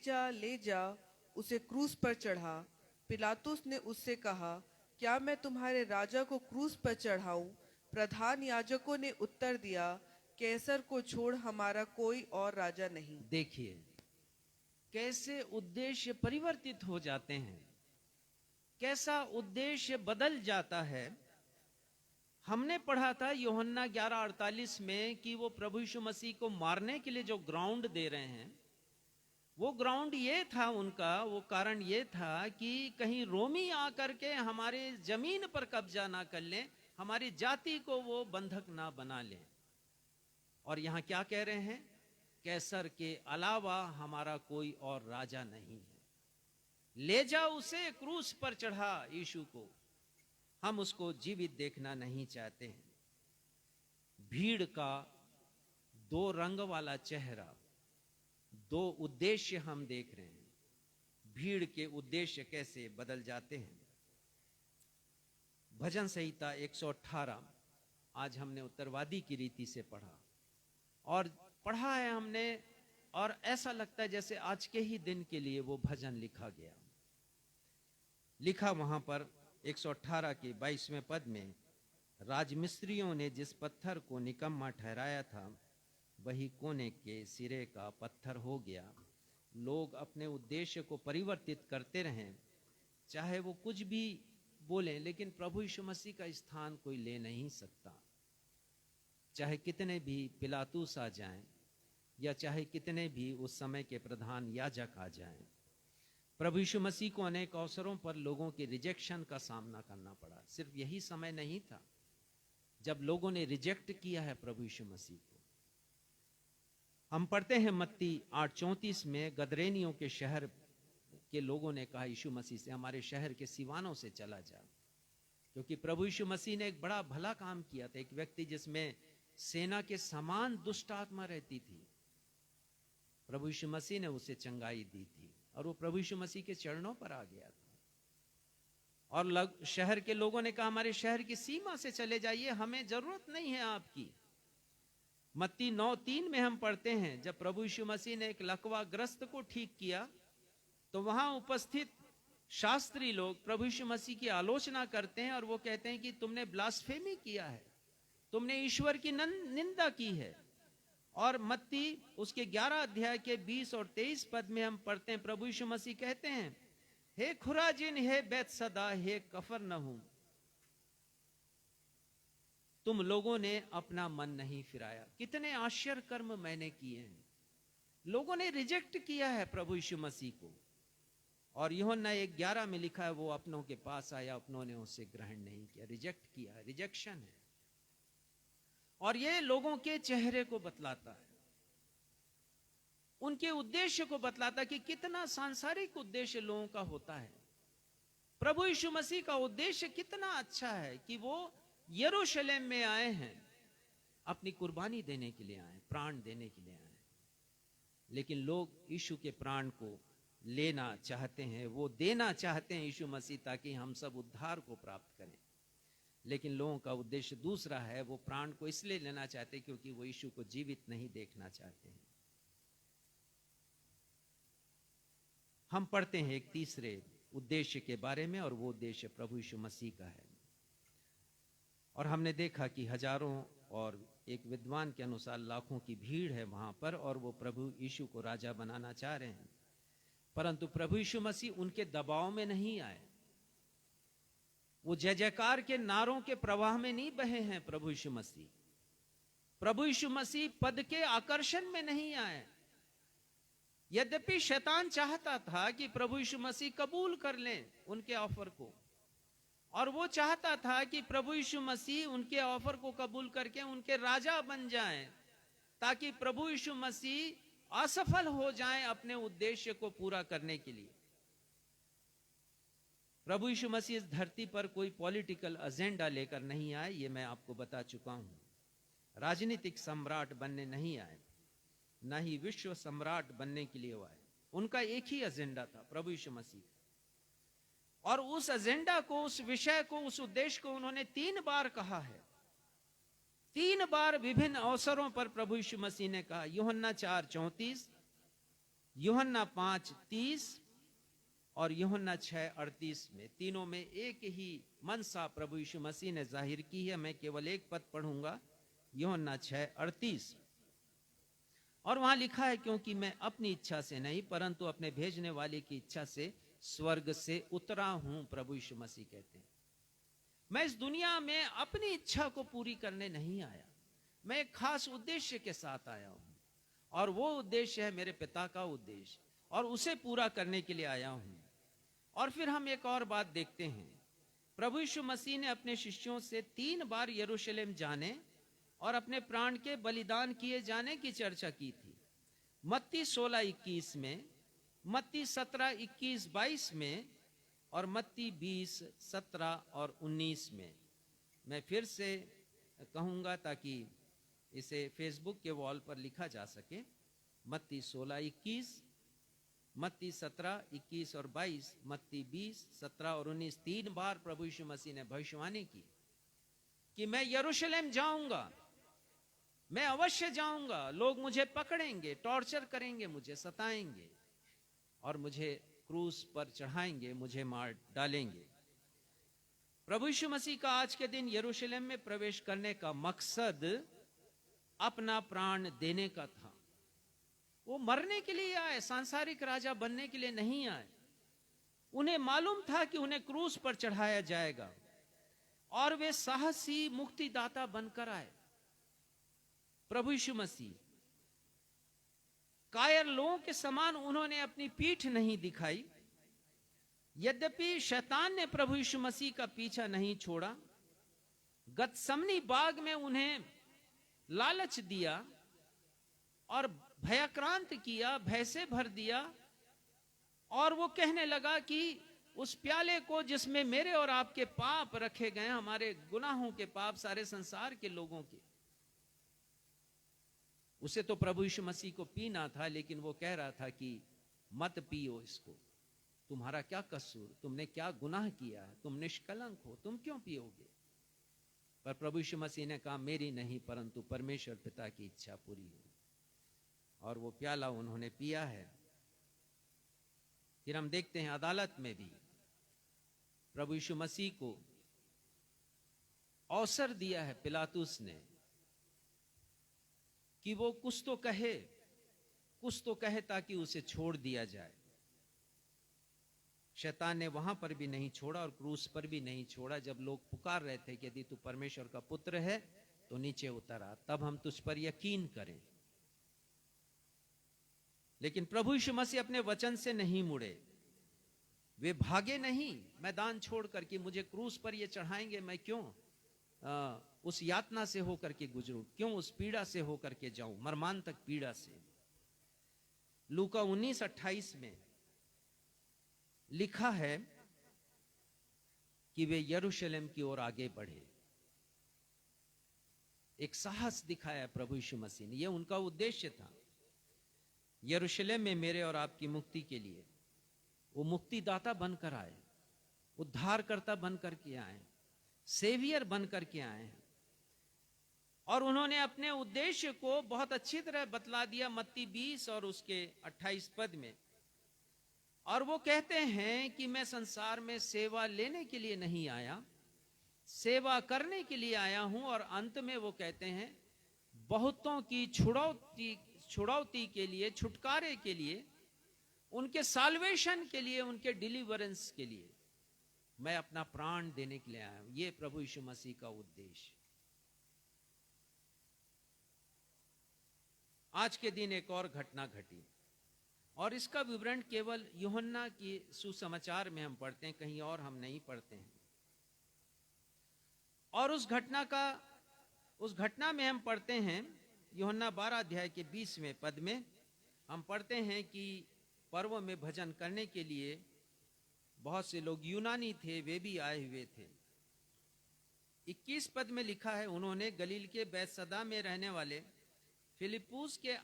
जा, उसे क्रूस पर चढ़ा। पिलातुस ने उससे कहा, क्या मैं तुम्हारे राजा को क्रूस पर चढ़ाऊं? प्रधान याजकों ने उत्तर दिया, कैसर को छोड़ हमारा कोई और राजा नहीं। देखिए कैसे उद्देश्य परिवर्तित हो जाते हैं, कैसा उद्देश्य बदल जाता है। हमने पढ़ा था यूहन्ना 11:48 में कि वो प्रभु यीशु मसीह को मारने के लिए जो ग्राउंड दे रहे हैं, वो ग्राउंड ये था उनका, वो कारण ये था कि कहीं रोमी आकर के हमारे जमीन पर कब्जा ना कर लें, हमारी जाति को वो बंधक ना बना लें। और यहां क्या कह रहे हैं, कैसर के अलावा हमारा कोई और राजा नहीं है। ले जाओ उसे, क्रूस पर चढ़ा यीशु को, हम उसको जीवित देखना नहीं चाहते हैं। भीड़ का दो रंग वाला चेहरा, दो उद्देश्य हम देख रहे हैं। भीड़ के उद्देश्य कैसे बदल जाते हैं। भजन संहिता 118 आज हमने उत्तरवादी की रीति से पढ़ा और पढ़ा है हमने, और ऐसा लगता है जैसे आज के ही दिन के लिए वो भजन लिखा गया। लिखा वहां पर 118 के 22वें पद में, राजमिस्त्रियों ने जिस पत्थर को निकम्मा ठहराया था वही कोने के सिरे का पत्थर हो गया। लोग अपने उद्देश्य को परिवर्तित करते रहें, चाहे वो कुछ भी बोलें, लेकिन प्रभु यीशु मसीह का स्थान कोई ले नहीं सकता। चाहे कितने भी पिलातुस आ जाएं या चाहे कितने भी उस समय के प्रधान याजक आ जाएं, प्रभु यीशु मसीह को अनेक अवसरों पर लोगों के रिजेक्शन का सामना करना पड़ा। सिर्फ यही समय नहीं था जब लोगों ने रिजेक्ट किया है प्रभु यीशु मसीह को। हम पढ़ते हैं मत्ती 8:34 में, गदरेनियों के शहर के लोगों ने कहा यीशु मसीह से, हमारे शहर के सिवानों से चला जा, क्योंकि प्रभु यीशु मसीह ने एक बड़ा भला काम किया था। एक व्यक्ति जिसमें सेना के समान दुष्ट आत्मा रहती थी, प्रभु यीशु मसीह ने उसे चंगाई दी थी और वो प्रभु यीशु मसीह के चरणों पर आ गया था। और शहर के लोगों ने कहा, हमारे शहर की सीमा से चले जाइए, हमें जरूरत नहीं है आपकी। मत्ती 9:3 में हम पढ़ते हैं, जब प्रभु यीशु मसीह ने एक लकवाग्रस्त को ठीक किया तो वहां उपस्थित शास्त्री लोग प्रभु यीशु मसीह की आलोचना करते हैं और वो कहते हैं कि तुमने ब्लास्फेमी किया है, तुमने ईश्वर की निंदा की है। और मत्ती उसके 11 अध्याय के 20 और 23 पद में हम पढ़ते हैं, प्रभु यीशु मसीह कहते हैं, हे खुराजिन, हे बैतसदा, हे कफरनहूम, तुम लोगों ने अपना मन नहीं फिराया। कितने आश्चर्य कर्म मैंने किए हैं। लोगों ने रिजेक्ट किया है प्रभु यीशु मसीह को। और यूहन्ना 1:11 में लिखा है, वो अपनों के पास आया, अपनों ने उसे ग्रहण नहीं किया, रिजेक्ट किया। रिजेक्शन है। और ये लोगों के चेहरे को बतलाता है, उनके उद्देश्य को बतलाता है कि कितना सांसारिक उद्देश्य लोगों का होता है। प्रभु यीशु मसीह का उद्देश्य कितना अच्छा है कि वो यरूशलेम में आए हैं, अपनी कुर्बानी देने के लिए आए, प्राण देने के लिए आए। लेकिन लोग यीशु के प्राण को लेना चाहते हैं, वो देना चाहते हैं यीशु मसीह, ताकि हम सब उद्धार को प्राप्त करें। लेकिन लोगों का उद्देश्य दूसरा है, वो प्राण को इसलिए लेना चाहते हैं क्योंकि वो यीशु को जीवित नहीं देखना चाहते हैं। हम पढ़ते हैं एक तीसरे उद्देश्य के बारे में, और वो उद्देश्य प्रभु यीशु मसीह का है। और हमने देखा कि हजारों और एक विद्वान के अनुसार लाखों की भीड़ है वहां पर, और वो प्रभु यीशु को राजा बनाना चाह रहे हैं। परंतु प्रभु यीशु मसीह उनके दबाव में नहीं आए, वो जय जयकार के नारों के प्रवाह में नहीं बहे हैं। प्रभु यीशु मसीह पद के आकर्षण में नहीं आए। यद्यपि शैतान चाहता था कि प्रभु यीशु मसीह कबूल कर लें उनके ऑफर को, और वो चाहता था कि प्रभु यीशु मसीह उनके ऑफर को कबूल करके उनके राजा बन जाएं, ताकि प्रभु यीशु मसीह असफल हो जाएं अपने उद्देश्य को पूरा करने के लिए। प्रभु यीशु मसीह इस धरती पर कोई पॉलिटिकल एजेंडा लेकर नहीं आए, ये मैं आपको बता चुका हूं। राजनीतिक सम्राट बनने नहीं आए, ना ही विश्व सम्राट बनने के लिए वो आए। उनका एक ही एजेंडा था, प्रभु यीशु मसीह। और उस एजेंडा को, उस विषय को, उस उद्देश्य को उन्होंने 3 बार कहा है। 3 बार विभिन्न अवसरों पर प्रभु यीशु मसीह ने कहा। यूहन्ना 4:34, यूहन्ना 5:30 और यूहन्ना 6:38 में, तीनों में एक ही मनसा प्रभु यीशु मसीह ने जाहिर की है। मैं केवल एक पद पढ़ूंगा, यूहन्ना 6:38। और वहां लिखा है, क्योंकि मैं अपनी इच्छा से नहीं परंतु अपने भेजने वाले की इच्छा से स्वर्ग से उतरा हूं, प्रभु यीशु मसीह कहते हैं। मैं इस दुनिया में अपनी इच्छा को पूरी करने नहीं आया, मैं एक खास उद्देश्य के साथ आया हूं, और वो उद्देश्य है मेरे पिता का उद्देश्य, और उसे पूरा करने के लिए आया हूं। और फिर हम एक और बात देखते हैं, प्रभु यीशु मसीह ने अपने शिष्यों से 3 बार यरूशलेम जाने और अपने प्राण के बलिदान किए जाने की चर्चा की थी। मत्ती 16:21 में, मत्ती 17:21-22 में, और मत्ती 20:17 और 19 में। मैं फिर से कहूंगा ताकि इसे फेसबुक के वॉल पर लिखा जा सके। मत्ती 16:21, मत्ती 17:21 और 22, मत्ती 20:17 और 19। 3 बार प्रभु यीशु मसीह ने भविष्यवाणी की कि मैं यरूशलेम जाऊंगा, मैं अवश्य जाऊंगा, लोग मुझे पकड़ेंगे, टॉर्चर करेंगे, मुझे सताएंगे और मुझे क्रूस पर चढ़ाएंगे, मुझे मार डालेंगे। प्रभु यीशु मसीह का आज के दिन यरूशलेम में प्रवेश करने का मकसद अपना प्राण देने का था। वो मरने के लिए आए, सांसारिक राजा बनने के लिए नहीं आए। उन्हें मालूम था कि उन्हें क्रूस पर चढ़ाया जाएगा, और वे साहसी मुक्तिदाता बनकर आए। प्रभु यीशु मसीह कायर लोगों के समान उन्होंने अपनी पीठ नहीं दिखाई। यद्यपि शैतान ने प्रभु यीशु मसीह का पीछा नहीं छोड़ा, गतसमनी बाग में उन्हें लालच दिया और भयाक्रांत किया, भय से भर दिया, और वो कहने लगा कि उस प्याले को जिसमें मेरे और आपके पाप रखे गए, हमारे गुनाहों के पाप, सारे संसार के लोगों के, उसे तो प्रभु यीशु मसीह को पीना था, लेकिन वो कह रहा था कि मत पियो इसको, तुम्हारा क्या कसूर, तुमने क्या गुनाह किया है, तुम निष्कलंक हो, तुम क्यों पियोगे? पर प्रभु यीशु मसीह ने कहा, मेरी नहीं परंतु परमेश्वर पिता की इच्छा पूरी हो। और वो प्याला उन्होंने पिया है। फिर हम देखते हैं अदालत में भी प्रभु यीशु मसीह को अवसर दिया है पिलातुस ने कि वो कुछ तो कहे ताकि उसे छोड़ दिया जाए। शैतान ने वहां पर भी नहीं छोड़ा और क्रूस पर भी नहीं छोड़ा। जब लोग पुकार रहे थे कि यदि तू परमेश्वर का पुत्र है तो नीचे उतर आ, तब हम तुझ पर यकीन करें। लेकिन प्रभु यीशु मसीह अपने वचन से नहीं मुड़े, वे भागे नहीं मैदान छोड़कर कि मुझे क्रूस पर ये चढ़ाएंगे, मैं क्यों उस यातना से होकर के गुजरूं, क्यों उस पीड़ा से होकर के जाऊं, मर्मांतक पीड़ा से। लूका 19:28 में लिखा है कि वे यरूशलेम की ओर आगे बढ़े। एक साहस दिखाया प्रभु यीशु मसीह ने, यह उनका उद्देश्य था। यरूशलेम में मेरे और आपकी मुक्ति के लिए वो मुक्तिदाता बनकर आए, उद्धारकर्ता बनकर के आए, सेवियर बनकर के आए हैं। और उन्होंने अपने उद्देश्य को बहुत अच्छी तरह बतला दिया मत्ती 20 और उसके 28 पद में। और वो कहते हैं कि मैं संसार में सेवा लेने के लिए नहीं आया, सेवा करने के लिए आया हूं। और अंत में वो कहते हैं बहुतों की छुड़ौती के लिए, छुटकारे के लिए, उनके साल्वेशन के लिए, उनके डिलीवरेंस के लिए मैं अपना प्राण देने के लिए आया हूं। ये प्रभु यीशु मसीह का उद्देश्य। आज के दिन एक और घटना घटी और इसका विवरण केवल यूहन्ना की सुसमाचार में हम पढ़ते हैं, कहीं और हम नहीं पढ़ते हैं। और उस घटना में हम पढ़ते हैं, यूहन्ना 12 अध्याय के 20वें पद में हम पढ़ते हैं कि पर्व में भजन करने के लिए बहुत से लोग यूनानी थे, वे भी आए हुए थे। 21 पद में लिखा है, उन्होंने गलील के बैतसदा में रहने वाले फिलिप्पुस के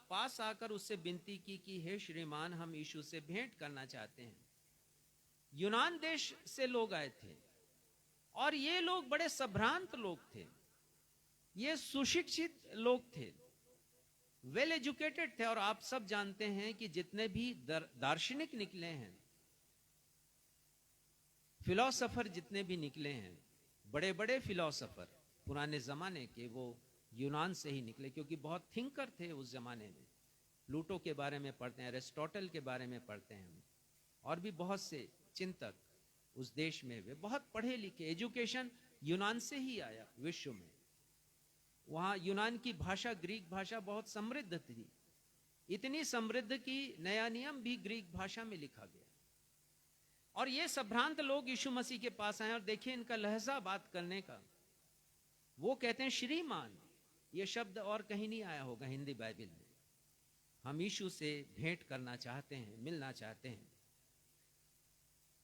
पास आकर उससे विनती की कि हे श्रीमान, हम यीशु से भेंट करना चाहते हैं। यूनान देश से लोग आए थे और ये लोग बड़े संभ्रांत लोग थे, ये सुशिक्षित लोग थे, वेल एजुकेटेड थे। और आप सब जानते हैं कि जितने भी दार्शनिक निकले हैं, फिलोसोफर जितने भी निकले हैं, बड़े बड़े फिलोसोफर पुराने जमाने के, वो यूनान से ही निकले, क्योंकि बहुत थिंकर थे उस जमाने में। प्लूटो के बारे में पढ़ते हैं, एरिस्टोटल के बारे में पढ़ते हैं, और भी बहुत से चिंतक उस देश में, वे बहुत पढ़े लिखे। एजुकेशन यूनान से ही आया विश्व में। वहां यूनान की भाषा, ग्रीक भाषा बहुत समृद्ध थी, इतनी समृद्ध कि नया नियम भी ग्रीक भाषा में लिखा गया। और ये संभ्रांत लोग यीशु मसीह के पास आए, और देखिए इनका लहजा बात करने का। वो कहते हैं श्रीमान, ये शब्द और कहीं नहीं आया होगा हिंदी बाइबल में। हम यीशु से भेंट करना चाहते हैं, मिलना चाहते हैं।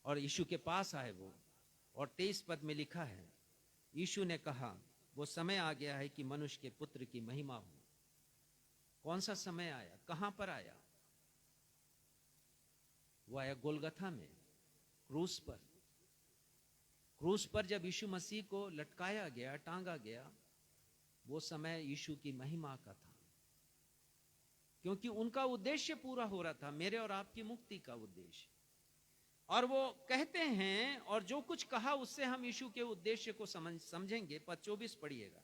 और यीशु के पास आए वो, और 23 पद में लिखा है, यीशु ने कहा, वो समय आ गया है कि मनुष्य के पुत्र की महिमा हो। कौन सा समय आया? कहां पर आया? वो आया गोलगथा में, क्रूस पर। क्रूस पर जब यीशु मसीह को लटकाया गया, टांगा गया, वो समय यीशु की महिमा का था, क्योंकि उनका उद्देश्य पूरा हो रहा था, मेरे और आपकी मुक्ति का उद्देश्य। और वो कहते हैं, और जो कुछ कहा उससे हम यीशु के उद्देश्य को समझेंगे। पद 24 पढ़िएगा।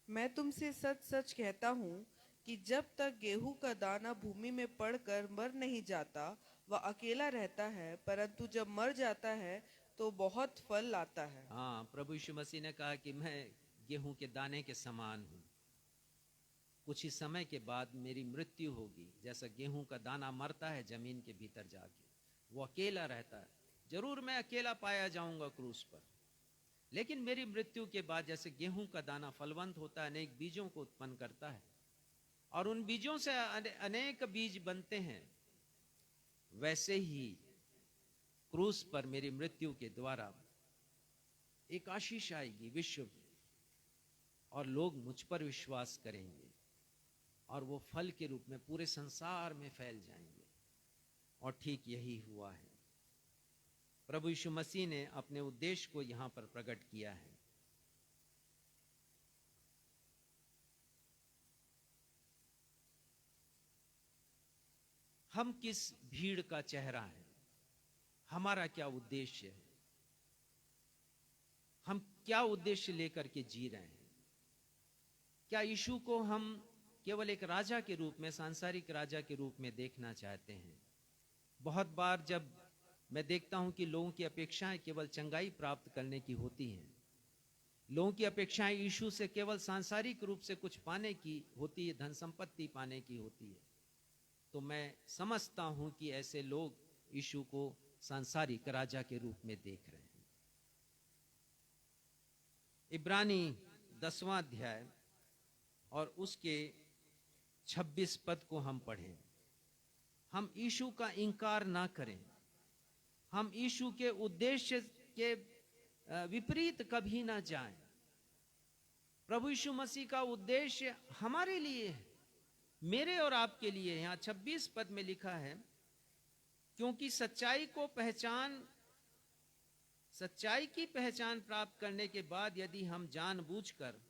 मैं तुमसे सच सच कहता हूँ कि जब तक गेहूं का दाना भूमि में पड़कर मर नहीं जाता, वह अकेला रहता है, परंतु जब मर जाता है तो बहुत फल लाता है। हाँ, प्रभु यीशु मसीह ने कहा कि मैं गेहूं के दाने के समान हूं। कुछ ही समय के बाद मेरी मृत्यु होगी। जैसा गेहूं का दाना मरता है जमीन के भीतर जाके, वो अकेला रहता है। जरूर मैं अकेला पाया जाऊंगा क्रूस पर, लेकिन मेरी मृत्यु के बाद जैसे गेहूं का दाना फलवंत होता है, अनेक बीजों को उत्पन्न करता है, और उन बीजों से अनेक बीज बनते हैं, वैसे ही क्रूस पर मेरी मृत्यु के द्वारा एक आशीष आएगी विश्व में, और लोग मुझ पर विश्वास करेंगे, और वो फल के रूप में पूरे संसार में फैल जाएंगे। और ठीक यही हुआ है। प्रभु यीशु मसीह ने अपने उद्देश्य को यहां पर प्रकट किया है। हम किस भीड़ का चेहरा है? हमारा क्या उद्देश्य है? हम क्या उद्देश्य लेकर के जी रहे हैं? क्या यीशु को हम केवल एक राजा के रूप में, सांसारिक राजा के रूप में देखना चाहते हैं? बहुत बार जब मैं देखता हूं कि लोगों की अपेक्षाएं केवल चंगाई प्राप्त करने की होती हैं, लोगों की अपेक्षाएं यीशु से केवल सांसारिक रूप से कुछ पाने की होती है, धन संपत्ति पाने की होती है, तो मैं समझता हूं कि ऐसे लोग यीशु को सांसारिक राजा के रूप में देख रहे हैं। इब्रानी 10वां अध्याय और उसके 26 पद को हम पढ़ें। हम यीशु का इंकार ना करें, हम यीशु के उद्देश्य के विपरीत कभी ना जाएं। प्रभु यीशु मसीह का उद्देश्य हमारे लिए है, मेरे और आपके लिए। यहां 26 पद में लिखा है, क्योंकि सच्चाई की पहचान प्राप्त करने के बाद यदि हम जानबूझकर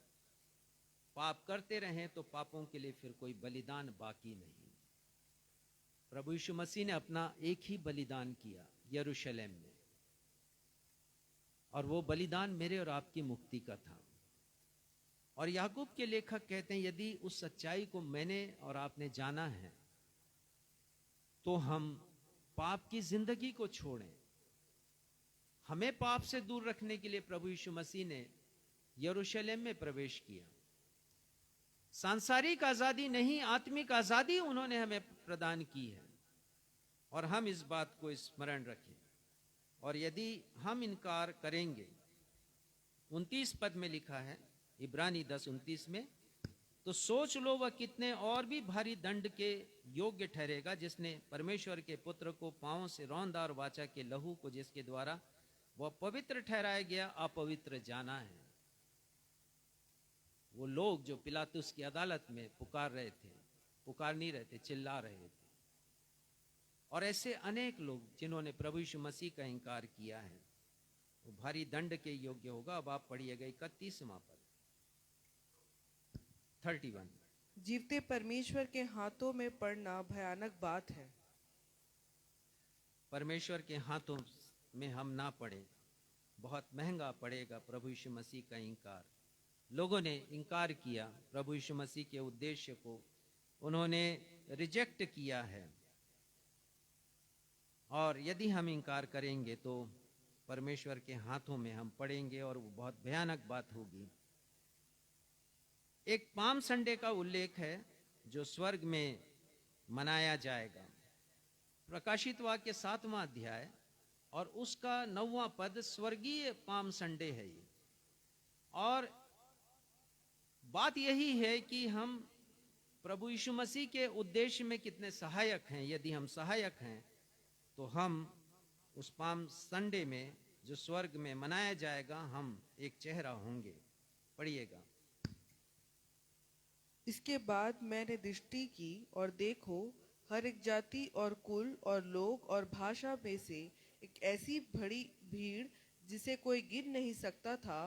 पाप करते रहें तो पापों के लिए फिर कोई बलिदान बाकी नहीं। प्रभु यीशु मसीह ने अपना एक ही बलिदान किया यरूशलेम में, और वो बलिदान मेरे और आपकी मुक्ति का था। और याकूब के लेखक कहते हैं, यदि उस सच्चाई को मैंने और आपने जाना है तो हम पाप की जिंदगी को छोड़ें। हमें पाप से दूर रखने के लिए प्रभु यीशु मसीह ने यरूशलेम में प्रवेश किया। सांसारिक आजादी नहीं, आत्मिक आजादी उन्होंने हमें प्रदान की है, और हम इस बात को स्मरण रखें। और यदि हम इनकार करेंगे 29 पद में लिखा है, इब्रानी 10:29 में, तो सोच लो वह कितने और भी भारी दंड के योग्य ठहरेगा, जिसने परमेश्वर के पुत्र को पांवों से रौंदा और वाचा के लहू को जिसके द्वारा वह पवित्र ठहराया गया अपवित्र जाना है। वो लोग जो पिलातुस की अदालत में पुकार नहीं रहे थे, चिल्ला रहे थे, और ऐसे अनेक लोग जिन्होंने प्रभु यीशु मसीह का इंकार किया है, वो भारी दंड के योग्य होगा। अब आप पढ़िएगा 31वां पद, 31। जीवते परमेश्वर के हाथों में पड़ना भयानक बात है। परमेश्वर के हाथों में हम ना पड़े, बहुत महंगा पड़ेगा प्रभु यीशु मसीह का इंकार। लोगों ने इंकार किया, प्रभु यीशु मसीह के उद्देश्य को उन्होंने रिजेक्ट किया है, और यदि हम इंकार करेंगे तो परमेश्वर के हाथों में हम पड़ेंगे, और वो बहुत भयानक बात होगी। एक पाम संडे का उल्लेख है जो स्वर्ग में मनाया जाएगा। प्रकाशित वाक्य 7वां अध्याय और उसका 9वां पद स्वर्गीय पाम संडे है ये। और बात यही है कि हम प्रभु यीशु मसीह के उद्देश्य में कितने सहायक हैं। यदि हम सहायक हैं तो हम उस पाम संडे में जो स्वर्ग में मनाया जाएगा, हम एक चेहरा होंगे। पढ़िएगा। इसके बाद मैंने दृष्टि की और देखो, हर एक जाति और कुल और लोग और भाषा में से एक ऐसी बड़ी भीड़ जिसे कोई गिन नहीं सकता था,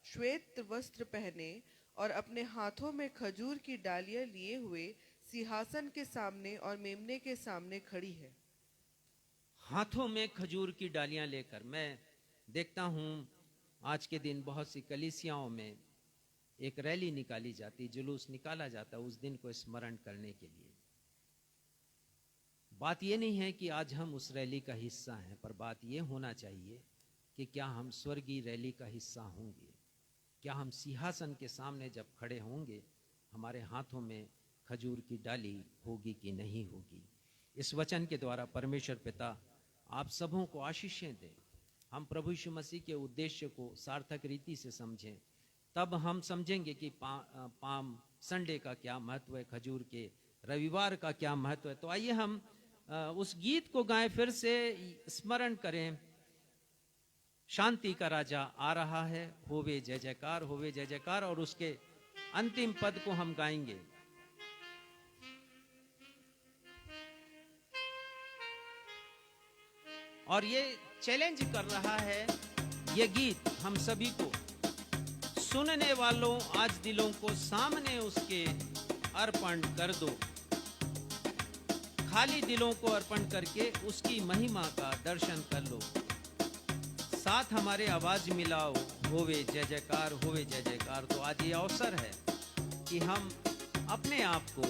श्वेत वस्त्र पहने और अपने हाथों में खजूर की डालियां लिए हुए सिंहासन के सामने और मेमने के सामने खड़ी है। हाथों में खजूर की डालियां लेकर। मैं देखता हूं आज के दिन बहुत सी कलीसियाओं में एक रैली निकाली जाती, जुलूस निकाला जाता उस दिन को स्मरण करने के लिए। बात यह नहीं है कि आज हम उस रैली का हिस्सा हैं, पर बात यह होना चाहिए कि क्या हम स्वर्गीय रैली का हिस्सा होंगे। क्या हम सिंहासन के सामने जब खड़े होंगे, हमारे हाथों में खजूर की डाली होगी कि नहीं होगी। इस वचन के द्वारा परमेश्वर पिता आप सबों को आशीषें दें। हम प्रभु यीशु मसीह के उद्देश्य को सार्थक रीति से समझें, तब हम समझेंगे कि पाम संडे का क्या महत्व है, खजूर के रविवार का क्या महत्व है। तो आइए हम उस गीत को गाएं, फिर से स्मरण करें। शांति का राजा आ रहा है, होवे जय जयकार, होवे जय जयकार, और उसके अंतिम पद को हम गाएंगे। और ये चैलेंज कर रहा है ये गीत हम सभी को, सुनने वालों आज दिलों को सामने उसके अर्पण कर दो। खाली दिलों को अर्पण करके उसकी महिमा का दर्शन कर लो। साथ हमारे आवाज मिलाओ, होवे जय जयकार, होवे जय जयकार। तो आज ये अवसर है कि हम अपने आप को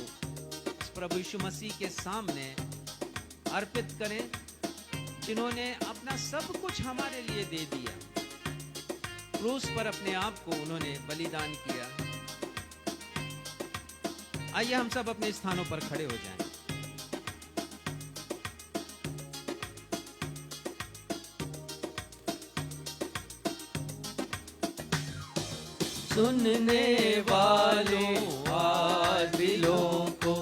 प्रभु यीशु मसीह के सामने अर्पित करें, जिन्होंने अपना सब कुछ हमारे लिए दे दिया। क्रूस पर अपने आप को उन्होंने बलिदान किया। आइए हम सब अपने स्थानों पर खड़े हो जाएं। सुनने वालों आज दिलों को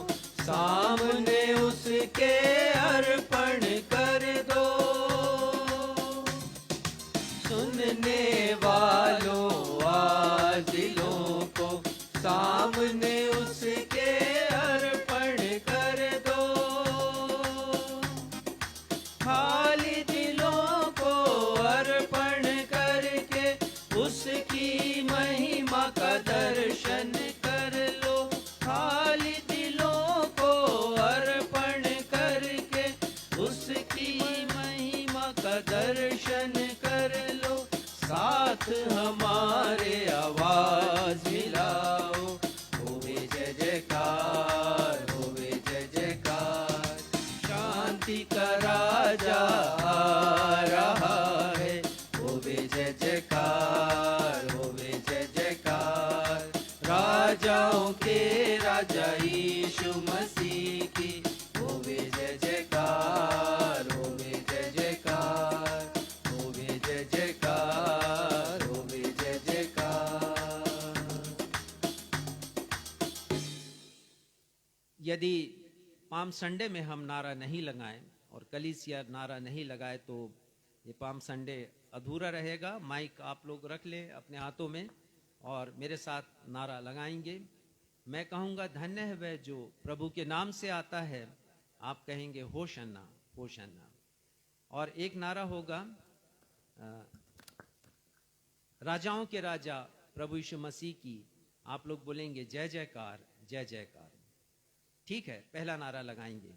सामने उसके अर्पण कर दो। सुनने वालों आज दिलों को सामने उसके अर्पण कर दो। खाली दिलों को अर्पण करके उसकी महिमा का दर्शन कर लो। खाली दिलों को अर्पण करके उसकी महिमा का दर्शन कर लो। साथ हमारे आवाज मिलाओ, होवे जय जयकार, होवे जय जयकार। शांति का राजा आ रहा है, होवे जय जयकार, होवे जय जयकार। राजाओं के राजा यीशु मसीह की होवे जय जयकार, होवे जय जयकार, होवे जय जयकार, होवे जय जयकार। यदि पाम संडे में हम नारा नहीं लगाएं और कलीसिया नारा नहीं लगाए तो ये पाम संडे अधूरा रहेगा। माइक आप लोग रख लें अपने हाथों में और मेरे साथ नारा लगाएंगे। मैं कहूँगा धन्य है वह जो प्रभु के नाम से आता है। आप कहेंगे होशन्ना होशन्ना। और एक नारा होगा राजाओं के राजा प्रभु यीशु मसीह की। आप लोग बोलेंगे जय जयकार जय जयकार। ठीक है, पहला नारा लगाएंगे।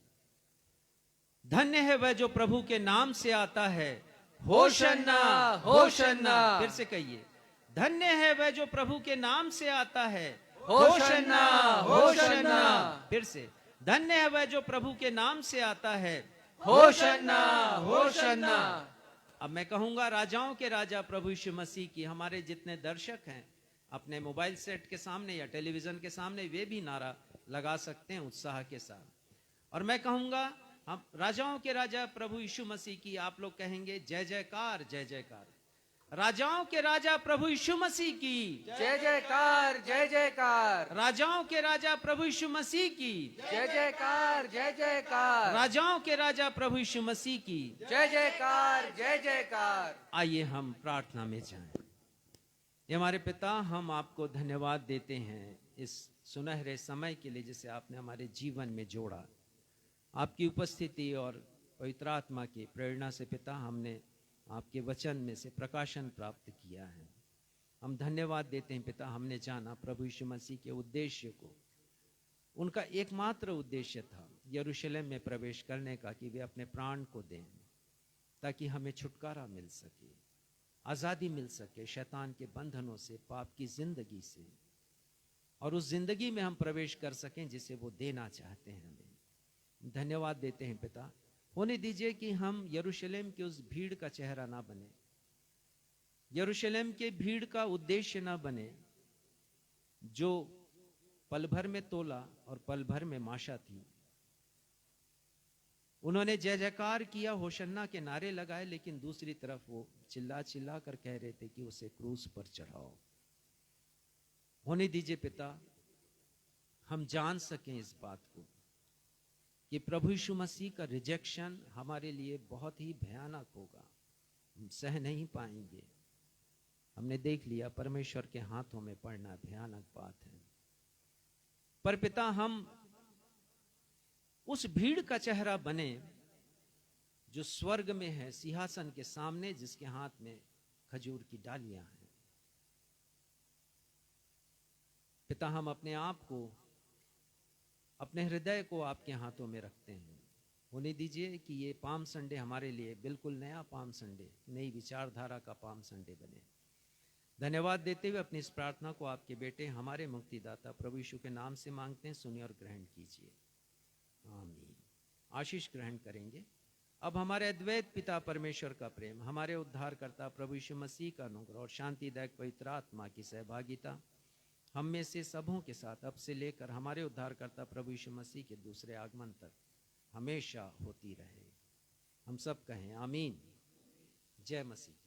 धन्य है वह जो प्रभु के नाम से आता है, होशन्ना होशन्ना। फिर से कहिए, धन्य है वह जो प्रभु के नाम से आता है, होशन्ना होशन्ना। फिर से, धन्य है वह जो प्रभु के नाम से आता है, होशन्ना होशन्ना। अब मैं कहूंगा राजाओं के राजा प्रभु यीशु मसीह की। हमारे जितने दर्शक हैं अपने मोबाइल सेट के सामने या टेलीविजन के सामने, वे भी नारा लगा सकते हैं उत्साह के साथ। और मैं कहूंगा हम राजाओं के राजा प्रभु यीशु मसीह की। आप लोग कहेंगे जय जयकार जय जयकार। राजाओं के राजा प्रभु यीशु मसीह की जय जयकार जय जयकार। राजाओं के राजा प्रभु यीशु मसीह की जय जयकार जय जयकार। राजाओं के राजा प्रभु यीशु मसीह की जय जयकार जय जयकार। आइए हम प्रार्थना में जाएं। ये हमारे पिता, हम आपको धन्यवाद देते हैं इस सुनहरे समय के लिए जिसे आपने हमारे जीवन में जोड़ा। आपकी उपस्थिति और पवित्र आत्मा की प्रेरणा से पिता हमने आपके वचन में से प्रकाशन प्राप्त किया है। हम धन्यवाद देते हैं पिता, हमने जाना प्रभु यीशु मसीह के उद्देश्य को। उनका एकमात्र उद्देश्य था यरूशलेम में प्रवेश करने का, कि वे अपने प्राण को दें ताकि हमें छुटकारा मिल सके, आज़ादी मिल सके शैतान के बंधनों से, पाप की जिंदगी से, और उस जिंदगी में हम प्रवेश कर सकें जिसे वो देना चाहते हैं हमें। धन्यवाद देते हैं पिता। होने दीजिए कि हम यरूशलेम के उस भीड़ का चेहरा ना बने, यरूशलेम के भीड़ का उद्देश्य ना बने जो पल भर में तोला और पल भर में माशा थी। उन्होंने जय जयकार किया, होशन्ना के नारे लगाए, लेकिन दूसरी तरफ वो चिल्ला चिल्ला कर कह रहे थे कि उसे क्रूस पर चढ़ाओ। होने दीजिए पिता हम जान सकें इस बात को कि प्रभु यीशु मसीह का रिजेक्शन हमारे लिए बहुत ही भयानक होगा, हम सह नहीं पाएंगे। हमने देख लिया परमेश्वर के हाथों में पड़ना भयानक बात है। पर पिता हम उस भीड़ का चेहरा बने जो स्वर्ग में है, सिंहासन के सामने, जिसके हाथ में खजूर की डालियां हैं। पिता हम अपने आप को, अपने हृदय को आपके हाथों में रखते हैं। होने दीजिए कि ये पाम संडे हमारे लिए बिल्कुल नया पाम संडे, नई विचारधारा का पाम संडे बने। धन्यवाद देते हुए अपनी इस प्रार्थना को आपके बेटे हमारे मुक्तिदाता प्रभु यीशु के नाम से मांगते हैं, सुनिए और ग्रहण कीजिए। आमीन। आशीष ग्रहण करेंगे। अब हमारे अद्वैत पिता परमेश्वर का प्रेम, हमारे उद्धारकर्ता प्रभु यीशु मसीह का अनुग्रह और शांतिदायक पवित्र आत्मा की सहभागिता हम में से सबों के साथ अब से लेकर हमारे उद्धारकर्ता प्रभु यीशु मसीह के दूसरे आगमन तक हमेशा होती रहे। हम सब कहें आमीन। जय मसीह।